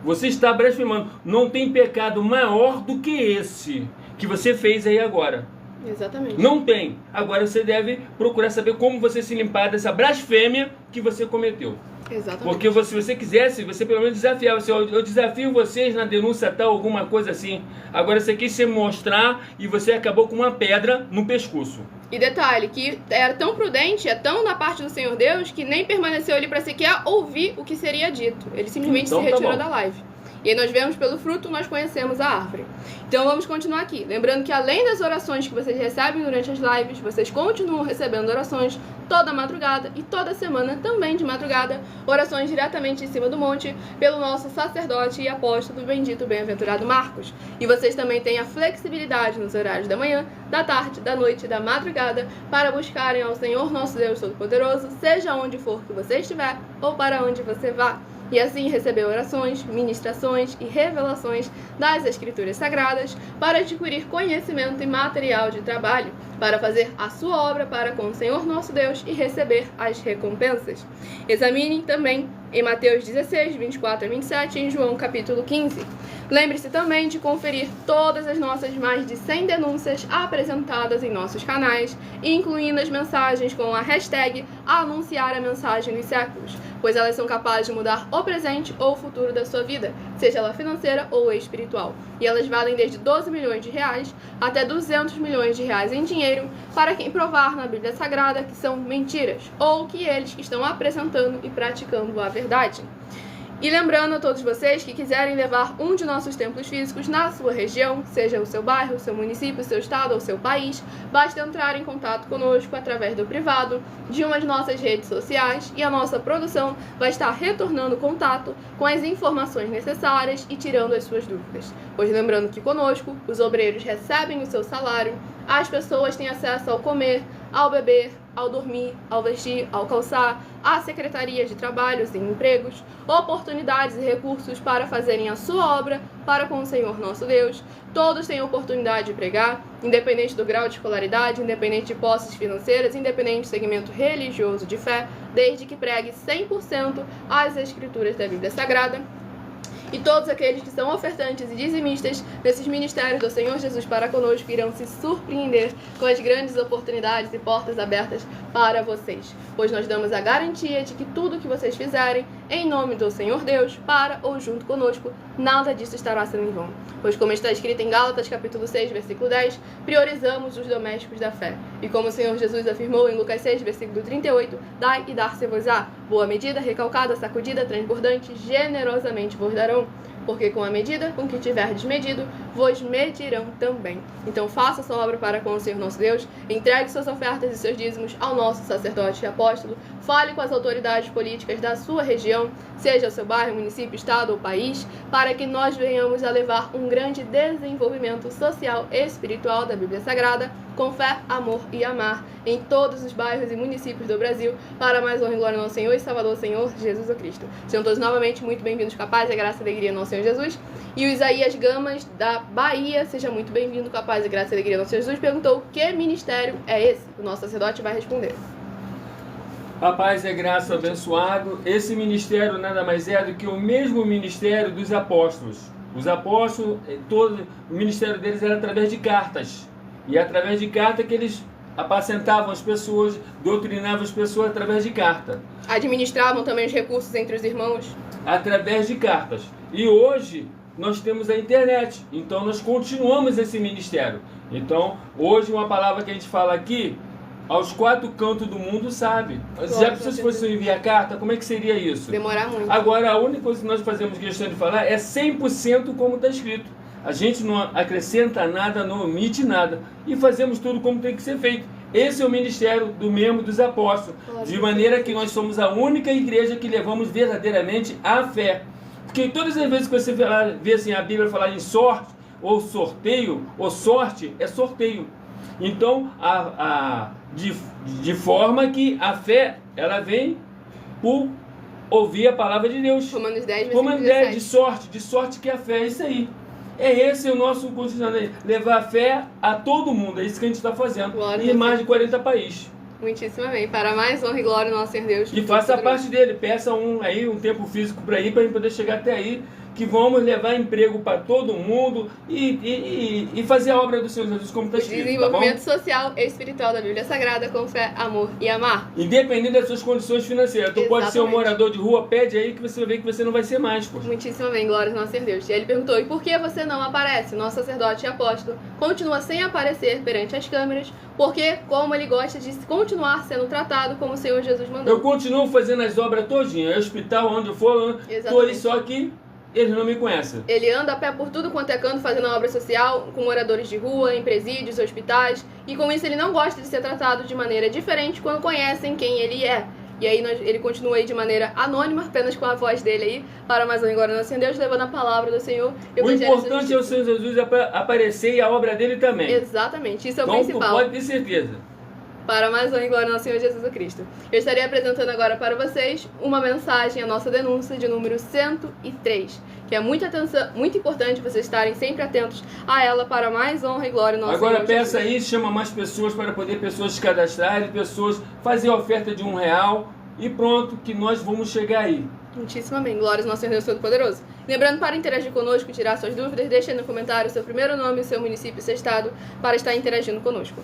D: Você está blasfemando. Não tem pecado maior do que esse que você fez aí agora.
A: Exatamente.
D: Não tem. Agora você deve procurar saber como você se limpar dessa blasfêmia que você cometeu.
A: Exatamente.
D: Porque se você quisesse, você pelo menos desafiava. Eu desafio vocês na denúncia tal, alguma coisa assim. Agora você quis se mostrar e você acabou com uma pedra no pescoço.
A: E detalhe, que era tão prudente, é tão da parte do Senhor Deus, que nem permaneceu ali para sequer ouvir o que seria dito. Ele simplesmente
D: então,
A: se retirou da live. E aí nós vemos pelo fruto, nós conhecemos a árvore. Então vamos continuar aqui. Lembrando que além das orações que vocês recebem durante as lives, vocês continuam recebendo orações toda madrugada e toda semana, também de madrugada, orações diretamente em cima do monte, pelo nosso sacerdote e apóstolo bendito bem-aventurado Marcos. E vocês também têm a flexibilidade nos horários da manhã, da tarde, da noite e da madrugada, para buscarem ao Senhor nosso Deus Todo-Poderoso, seja onde for que você estiver ou para onde você vá. E assim receber orações, ministrações e revelações das Escrituras Sagradas para adquirir conhecimento e material de trabalho, para fazer a sua obra para com o Senhor nosso Deus e receber as recompensas. Examine também em Mateus 16, 24 a 27 e em João capítulo 15. Lembre-se também de conferir todas as nossas mais de 100 denúncias apresentadas em nossos canais, incluindo as mensagens com a hashtag Anunciar a Mensagem dos Séculos, pois elas são capazes de mudar o presente ou o futuro da sua vida, seja ela financeira ou espiritual. E elas valem desde 12 milhões de reais até 200 milhões de reais em dinheiro para quem provar na Bíblia Sagrada que são mentiras, ou que eles estão apresentando e praticando a verdade. E lembrando a todos vocês que quiserem levar um de nossos templos físicos na sua região, seja o seu bairro, o seu município, o seu estado ou o seu país, basta entrar em contato conosco através do privado de uma de nossas redes sociais e a nossa produção vai estar retornando contato com as informações necessárias e tirando as suas dúvidas. Pois lembrando que conosco, os obreiros recebem o seu salário, as pessoas têm acesso ao comer, ao beber, ao dormir, ao vestir, ao calçar, à Secretaria de Trabalhos e Empregos, oportunidades e recursos para fazerem a sua obra para com o Senhor nosso Deus. Todos têm oportunidade de pregar, independente do grau de escolaridade, independente de posses financeiras, independente do segmento religioso de fé, desde que pregue 100% as Escrituras da Bíblia Sagrada. E todos aqueles que são ofertantes e dizimistas nesses ministérios do Senhor Jesus para conosco irão se surpreender com as grandes oportunidades e portas abertas para vocês, pois nós damos a garantia de que tudo que vocês fizerem em nome do Senhor Deus, para ou junto conosco, nada disso estará sendo em vão. Pois como está escrito em Gálatas capítulo 6, versículo 10, priorizamos os domésticos da fé. E como o Senhor Jesus afirmou em Lucas 6, versículo 38, dai e dar-se-vos-á, boa medida, recalcada, sacudida, transbordante, generosamente vos darão. Porque com a medida com que tiverdes medido, vos medirão também. Então faça sua obra para com o Senhor nosso Deus, entregue suas ofertas e seus dízimos ao nosso sacerdote e apóstolo, fale com as autoridades políticas da sua região, seja o seu bairro, município, estado ou país, para que nós venhamos a levar um grande desenvolvimento social e espiritual da Bíblia Sagrada, com fé, amor e amar, em todos os bairros e municípios do Brasil, para mais honra e glória ao nosso Senhor e Salvador, Senhor Jesus Cristo. Sejam todos novamente muito bem-vindos, com a paz e a graça e a alegria ao nosso Senhor Jesus. E o Isaías Gamas, da Bahia, seja muito bem-vindo, com a paz e a graça e a alegria ao nosso Senhor Jesus, perguntou que ministério é esse? O nosso sacerdote vai responder.
D: A paz e graça, abençoado. Esse ministério nada mais é do que o mesmo ministério dos apóstolos. Os apóstolos, todo o ministério deles era através de cartas. E é através de carta que eles apacentavam as pessoas, doutrinavam as pessoas através de carta.
A: Administravam também os recursos entre os irmãos?
D: Através de cartas. E hoje nós temos a internet, então nós continuamos esse ministério. Então, hoje uma palavra que a gente fala aqui, aos 4 cantos do mundo sabe. Já se fosse enviar carta, como é que seria isso?
A: Demorar muito.
D: Agora, a única coisa que nós fazemos questão de falar é 100% como está escrito. A gente não acrescenta nada, não omite nada. E fazemos tudo como tem que ser feito. Esse é o ministério do membro dos apóstolos. De maneira que nós somos a única igreja que levamos verdadeiramente a fé. Porque todas as vezes que você vê assim, a Bíblia falar em sorte, ou sorteio, ou sorte, é sorteio. Então, de forma que a fé, ela vem por ouvir a palavra de Deus.
A: Romanos 10,
D: Romanos 10, de sorte que a fé, é isso aí. Esse o nosso condicionamento, levar a fé a todo mundo, é isso que a gente está fazendo.
A: Glória
D: em mais de 40 países.
A: Muitíssimo bem. Para mais honra e glória ao nosso Senhor Deus.
D: E faça a parte dele, peça um tempo físico para ir, para poder chegar até aí, que vamos levar emprego para todo mundo e fazer a obra do Senhor Jesus como está escrito.
A: Desenvolvimento
D: tá
A: social e espiritual da Bíblia Sagrada com fé, amor e amar.
D: Independente das suas condições financeiras. Tu pode ser um morador de rua, pede aí que você vai ver que você não vai ser mais. Pô.
A: Muitíssimo bem, glória ao nosso Senhor Deus. E ele perguntou, e por que você não aparece? Nosso sacerdote e apóstolo continua sem aparecer perante as câmeras, porque como ele gosta de continuar sendo tratado como o Senhor Jesus mandou.
D: Eu continuo fazendo as obras todinhas, hospital, onde eu for, estou aí, só que eles não me conhecem.
A: Ele anda a pé por tudo quanto é canto, fazendo a obra social com moradores de rua, em presídios, hospitais. E com isso ele não gosta de ser tratado de maneira diferente quando conhecem quem ele é. E aí ele continua aí de maneira anônima, apenas com a voz dele aí, para mais honra e glória ao nosso Deus, levando a palavra do Senhor.
D: O importante é o Senhor Jesus aparecer e a obra dele também.
A: Exatamente, isso é o
D: então,
A: principal.
D: Tu pode ter certeza.
A: Para mais honra e glória ao Senhor Jesus Cristo. Eu estarei apresentando agora para vocês uma mensagem, a nossa denúncia de número 103, que é muito importante vocês estarem sempre atentos a ela para mais honra e glória ao nosso Senhor Jesus.
D: Agora peça aí, chama mais pessoas para poder pessoas se cadastrarem, pessoas fazer a oferta de R$1 e pronto, que nós vamos chegar aí.
A: Muitíssimo amém. Glórias ao nosso Senhor Deus Todo-Poderoso. Lembrando, para interagir conosco, tirar suas dúvidas, deixe aí no comentário o seu primeiro nome, o seu município e seu estado para estar interagindo conosco.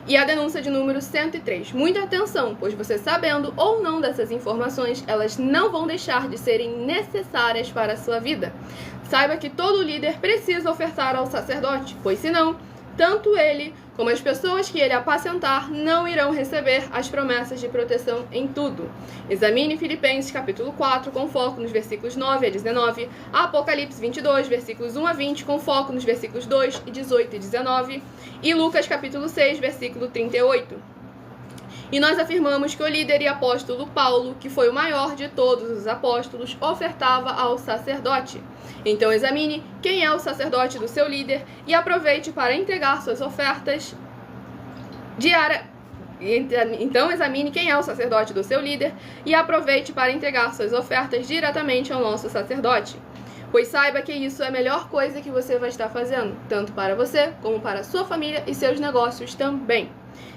A: E a denúncia de número 103. Muita atenção, pois você sabendo ou não dessas informações, elas não vão deixar de serem necessárias para a sua vida. Saiba que todo líder precisa ofertar ao sacerdote, pois senão, tanto ele como as pessoas que ele apacentar não irão receber as promessas de proteção em tudo. Examine Filipenses capítulo 4, com foco nos versículos 9 a 19, Apocalipse 22, versículos 1 a 20, com foco nos versículos 2, 18 e 19, e Lucas capítulo 6, versículo 38. E nós afirmamos que o líder e apóstolo Paulo, que foi o maior de todos os apóstolos, ofertava ao sacerdote. Então examine quem é o sacerdote do seu líder e aproveite para entregar suas ofertas diárias. Então examine quem é o sacerdote do seu líder e aproveite para entregar suas ofertas diretamente ao nosso sacerdote. Pois saiba que isso é a melhor coisa que você vai estar fazendo, tanto para você como para a sua família e seus negócios também.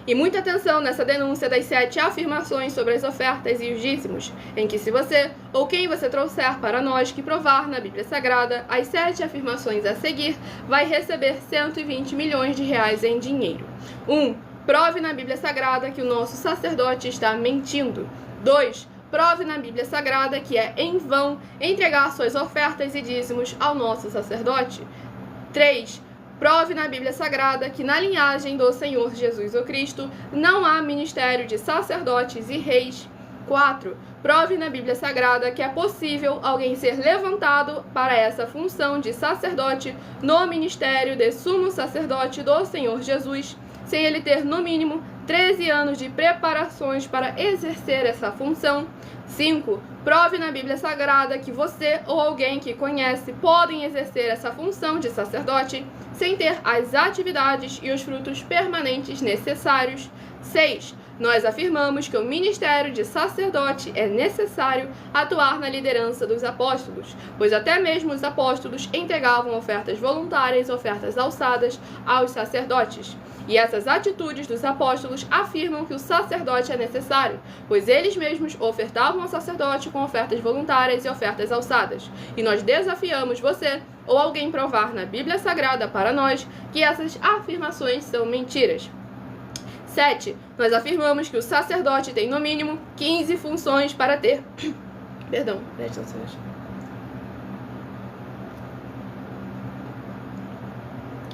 A: E muita atenção nessa denúncia das 7 afirmações sobre as ofertas e os dízimos, em que se você ou quem você trouxer para nós que provar na Bíblia Sagrada as 7 afirmações a seguir, vai receber 120 milhões de reais em dinheiro. 1. Prove na Bíblia Sagrada que o nosso sacerdote está mentindo. 2. Prove na Bíblia Sagrada que é em vão entregar suas ofertas e dízimos ao nosso sacerdote. 3. Prove na Bíblia Sagrada que na linhagem do Senhor Jesus o Cristo não há ministério de sacerdotes e reis. 4. Prove na Bíblia Sagrada que é possível alguém ser levantado para essa função de sacerdote no ministério de sumo sacerdote do Senhor Jesus, sem ele ter no mínimo 13 anos de preparações para exercer essa função. 5. Prove na Bíblia Sagrada que você ou alguém que conhece podem exercer essa função de sacerdote sem ter as atividades e os frutos permanentes necessários. 6. Nós afirmamos que o ministério de sacerdote é necessário atuar na liderança dos apóstolos, pois até mesmo os apóstolos entregavam ofertas voluntárias, ofertas alçadas aos sacerdotes. E essas atitudes dos apóstolos afirmam que o sacerdote é necessário, pois eles mesmos ofertavam ao sacerdote com ofertas voluntárias e ofertas alçadas. E nós desafiamos você ou alguém provar na Bíblia Sagrada para nós que essas afirmações são mentiras. 7. Nós afirmamos que o sacerdote tem no mínimo 15 funções para ter... Perdão, presta atenção.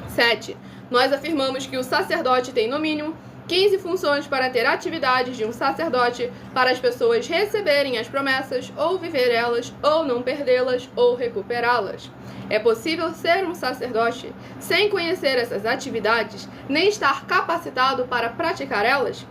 A: 7. Nós afirmamos que o sacerdote tem no mínimo 15 funções para ter atividades de um sacerdote para as pessoas receberem as promessas, ou viver elas, ou não perdê-las, ou recuperá-las. É possível ser um sacerdote sem conhecer essas atividades, nem estar capacitado para praticar elas?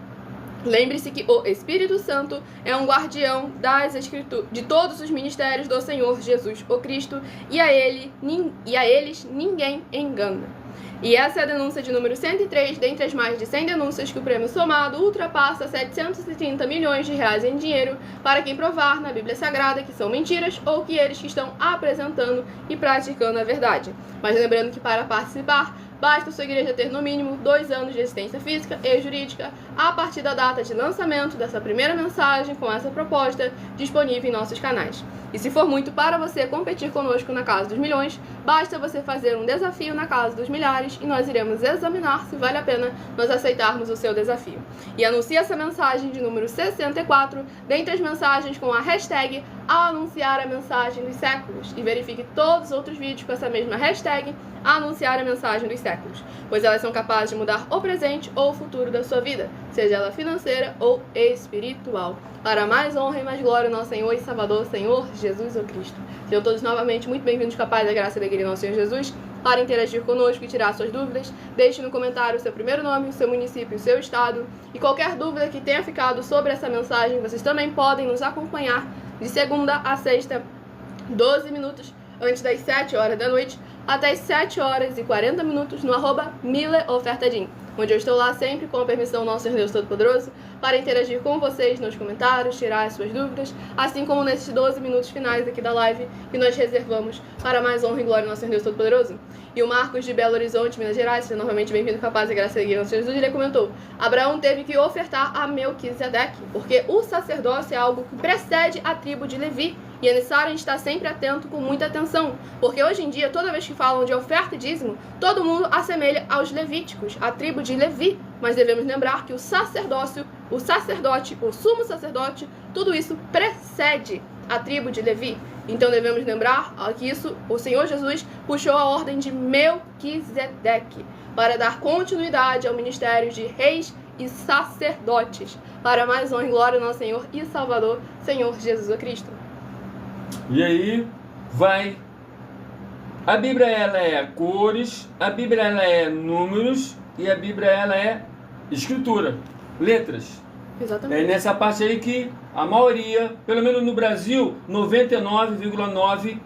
A: Lembre-se que o Espírito Santo é um guardião das Escrituras, de todos os ministérios do Senhor Jesus o Cristo, e a eles ninguém engana. E essa é a denúncia de número 103, dentre as mais de 100 denúncias que o prêmio somado ultrapassa 730 milhões de reais em dinheiro para quem provar na Bíblia Sagrada que são mentiras ou que eles que estão apresentando e praticando a verdade. Mas lembrando que para participar, basta sua igreja ter no mínimo 2 anos de existência física e jurídica a partir da data de lançamento dessa primeira mensagem com essa proposta disponível em nossos canais. E se for muito para você competir conosco na Casa dos Milhões, basta você fazer um desafio na Casa dos Milhares e nós iremos examinar se vale a pena nós aceitarmos o seu desafio. E anuncie essa mensagem de número 64 dentre as mensagens com a hashtag ao anunciar a mensagem dos séculos e verifique todos os outros vídeos com essa mesma hashtag a anunciar a mensagem dos séculos, pois elas são capazes de mudar o presente ou o futuro da sua vida, seja ela financeira ou espiritual. Para mais honra e mais glória, nosso Senhor e Salvador, Senhor Jesus o Cristo. Sejam todos novamente muito bem-vindos, capazes da graça e alegria do nosso Senhor Jesus. Para interagir conosco e tirar suas dúvidas, deixe no comentário o seu primeiro nome, o seu município, o seu estado. E qualquer dúvida que tenha ficado sobre essa mensagem, vocês também podem nos acompanhar de segunda a sexta, 12 minutos antes das 7 horas da noite, até as 7 horas e 40 minutos no @MileOfertadim, onde eu estou lá sempre com a permissão do nosso Senhor Deus Todo-Poderoso para interagir com vocês nos comentários, tirar as suas dúvidas, assim como nesses 12 minutos finais aqui da live que nós reservamos para mais honra e glória do nosso Senhor Deus Todo-Poderoso. E o Marcos de Belo Horizonte, Minas Gerais, seja novamente bem-vindo, capaz e graça e alegria do Senhor Jesus, ele comentou: Abraão teve que ofertar a Melquisedeque, porque o sacerdócio é algo que precede a tribo de Levi. E é necessário a gente estar sempre atento, com muita atenção, porque hoje em dia, toda vez que falam de oferta e dízimo, todo mundo assemelha aos levíticos, a tribo de Levi. Mas devemos lembrar que o sacerdócio, o sacerdote, o sumo sacerdote, tudo isso precede a tribo de Levi. Então devemos lembrar que isso, o Senhor Jesus puxou a ordem de Melquisedeque para dar continuidade ao ministério de reis e sacerdotes, para mais honra e glória do nosso Senhor e Salvador, Senhor Jesus o Cristo.
D: E aí vai. A Bíblia ela é cores, a Bíblia ela é números e a Bíblia ela é escritura, letras.
A: Exatamente.
D: É nessa parte aí que a maioria, pelo menos no Brasil, 99,9%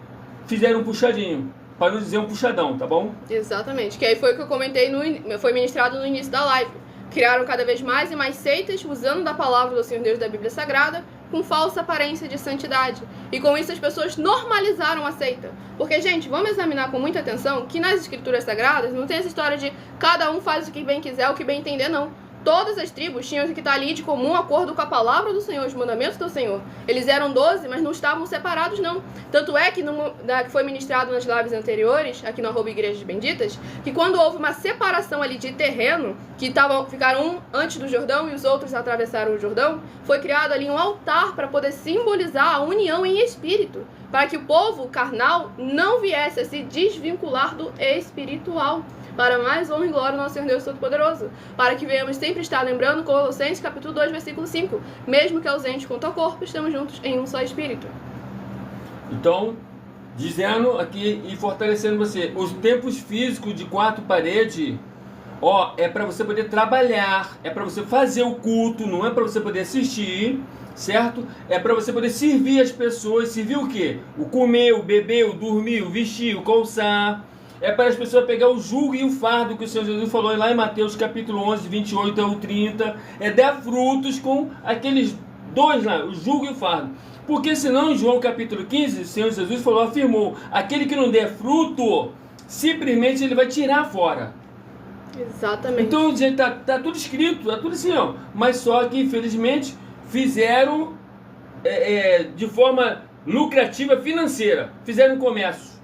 D: fizeram um puxadinho, para não dizer um puxadão, tá bom?
A: Exatamente, que aí foi o que eu comentei, foi ministrado no início da live. Criaram cada vez mais e mais seitas usando da palavra do Senhor Deus da Bíblia Sagrada com falsa aparência de santidade. E com isso as pessoas normalizaram a seita. Porque, gente, vamos examinar com muita atenção que nas escrituras sagradas não tem essa história de cada um faz o que bem quiser, o que bem entender, não. Todas as tribos tinham que estar ali de comum acordo com a palavra do Senhor, os mandamentos do Senhor. Eles eram 12, mas não estavam separados, não. Tanto é que que foi ministrado nas lives anteriores, aqui no @Igrejas Benditas, que quando houve uma separação ali de terreno, que ficaram um antes do Jordão e os outros atravessaram o Jordão, foi criado ali um altar para poder simbolizar a união em espírito, para que o povo carnal não viesse a se desvincular do espiritual. Para mais honra e glória do nosso Senhor Deus Todo-Poderoso, para que venhamos sempre estar lembrando Colossenses capítulo 2, versículo 5, mesmo que ausente quanto ao corpo, estamos juntos em um só espírito.
D: Então, dizendo aqui e fortalecendo você, os templos físicos de 4 paredes, é para você poder trabalhar, é para você fazer o culto, não é para você poder assistir, certo? É para você poder servir as pessoas. Servir o quê? O comer, o beber, o dormir, o vestir, o calçar. É para as pessoas pegar o jugo e o fardo que o Senhor Jesus falou lá em Mateus capítulo 11, 28 ao 30. É dar frutos com aqueles dois lá, o jugo e o fardo. Porque senão em João capítulo 15, o Senhor Jesus afirmou, aquele que não der fruto, simplesmente ele vai tirar fora.
A: Exatamente.
D: Então, gente, tá tudo escrito, tá tudo assim, mas só que infelizmente fizeram de forma lucrativa financeira, fizeram comércio.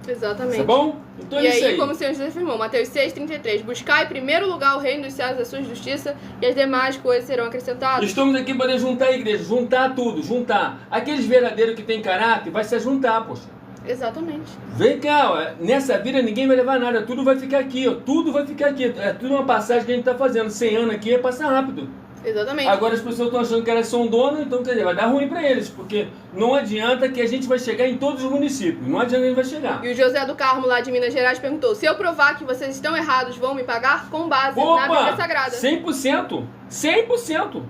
A: Exatamente.
D: Tá bom? Então
A: e
D: é isso aí.
A: Como o Senhor Jesus afirmou, Mateus 6,33, buscai em primeiro lugar o reino dos céus e a sua justiça, e as demais coisas serão acrescentadas.
D: Estamos aqui para juntar a igreja, juntar tudo, juntar. Aqueles verdadeiros que têm caráter, vai se juntar, poxa.
A: Exatamente.
D: Vem cá, nessa vida ninguém vai levar nada, tudo vai ficar aqui, tudo vai ficar aqui. É tudo uma passagem que a gente está fazendo, 100 anos aqui, passa rápido.
A: Exatamente.
D: Agora as pessoas estão achando que elas são donas, então quer dizer, vai dar ruim para eles, porque não adianta que a gente vai chegar em todos os municípios, não adianta que a gente vai chegar.
A: E o José do Carmo, lá de Minas Gerais, perguntou, se eu provar que vocês estão errados, vão me pagar com base na Bíblia Sagrada?
D: 100%, 100%,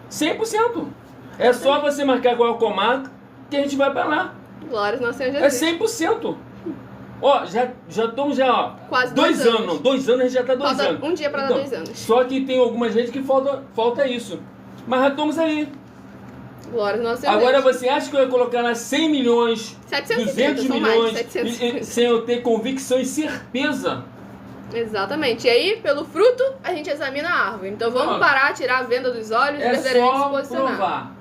D: 100%. É só você marcar qual é o comando que a gente vai para lá.
A: Glória ao nosso Senhor Jesus.
D: É 100%. Já estamos
A: quase
D: 2 anos. 2 anos a gente já está 2 anos.
A: Um dia para dar 2 anos.
D: Só que tem alguma gente que falta isso. Mas já estamos aí.
A: Glória ao nosso Senhor.
D: Agora você acha que eu ia colocar lá 100 milhões, 200 milhões, sem eu ter convicção e certeza?
A: Exatamente. E aí, pelo fruto, a gente examina a árvore. Então vamos parar, tirar a venda dos olhos e verdadeiramente se posicionar.
D: Provar.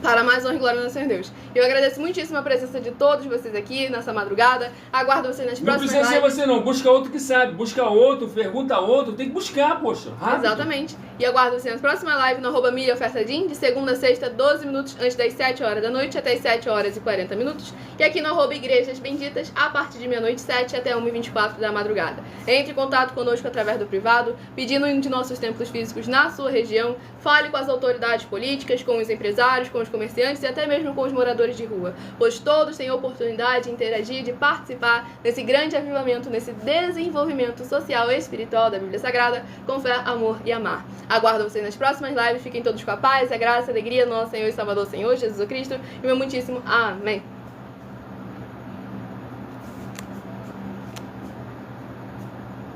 A: Para mais honra e glória do Senhor Deus. Eu agradeço muitíssimo a presença de todos vocês aqui nessa madrugada. Aguardo vocês nas próximas lives.
D: Não precisa ser você não, busca outro que sabe. Busca outro, pergunta outro. Tem que buscar, poxa. Rápido.
A: Exatamente. E aguardo vocês na próxima live no @milhaofertadim, de segunda a sexta, 12 minutos antes das 7 horas da noite até as 7 horas e 40 minutos. E aqui no @Igrejas Benditas, a partir de meia-noite 7 até 1h24 da madrugada. Entre em contato conosco através do privado, pedindo um de nossos templos físicos na sua região. Fale com as autoridades políticas, com os empresários, com os comerciantes e até mesmo com os moradores de rua, pois todos têm oportunidade de interagir, de participar nesse grande avivamento, nesse desenvolvimento social e espiritual da Bíblia Sagrada, com fé, amor e amar. Aguardo vocês nas próximas lives, fiquem todos com a paz, a graça, a alegria do nosso Senhor e Salvador Senhor Jesus Cristo, e meu muitíssimo amém.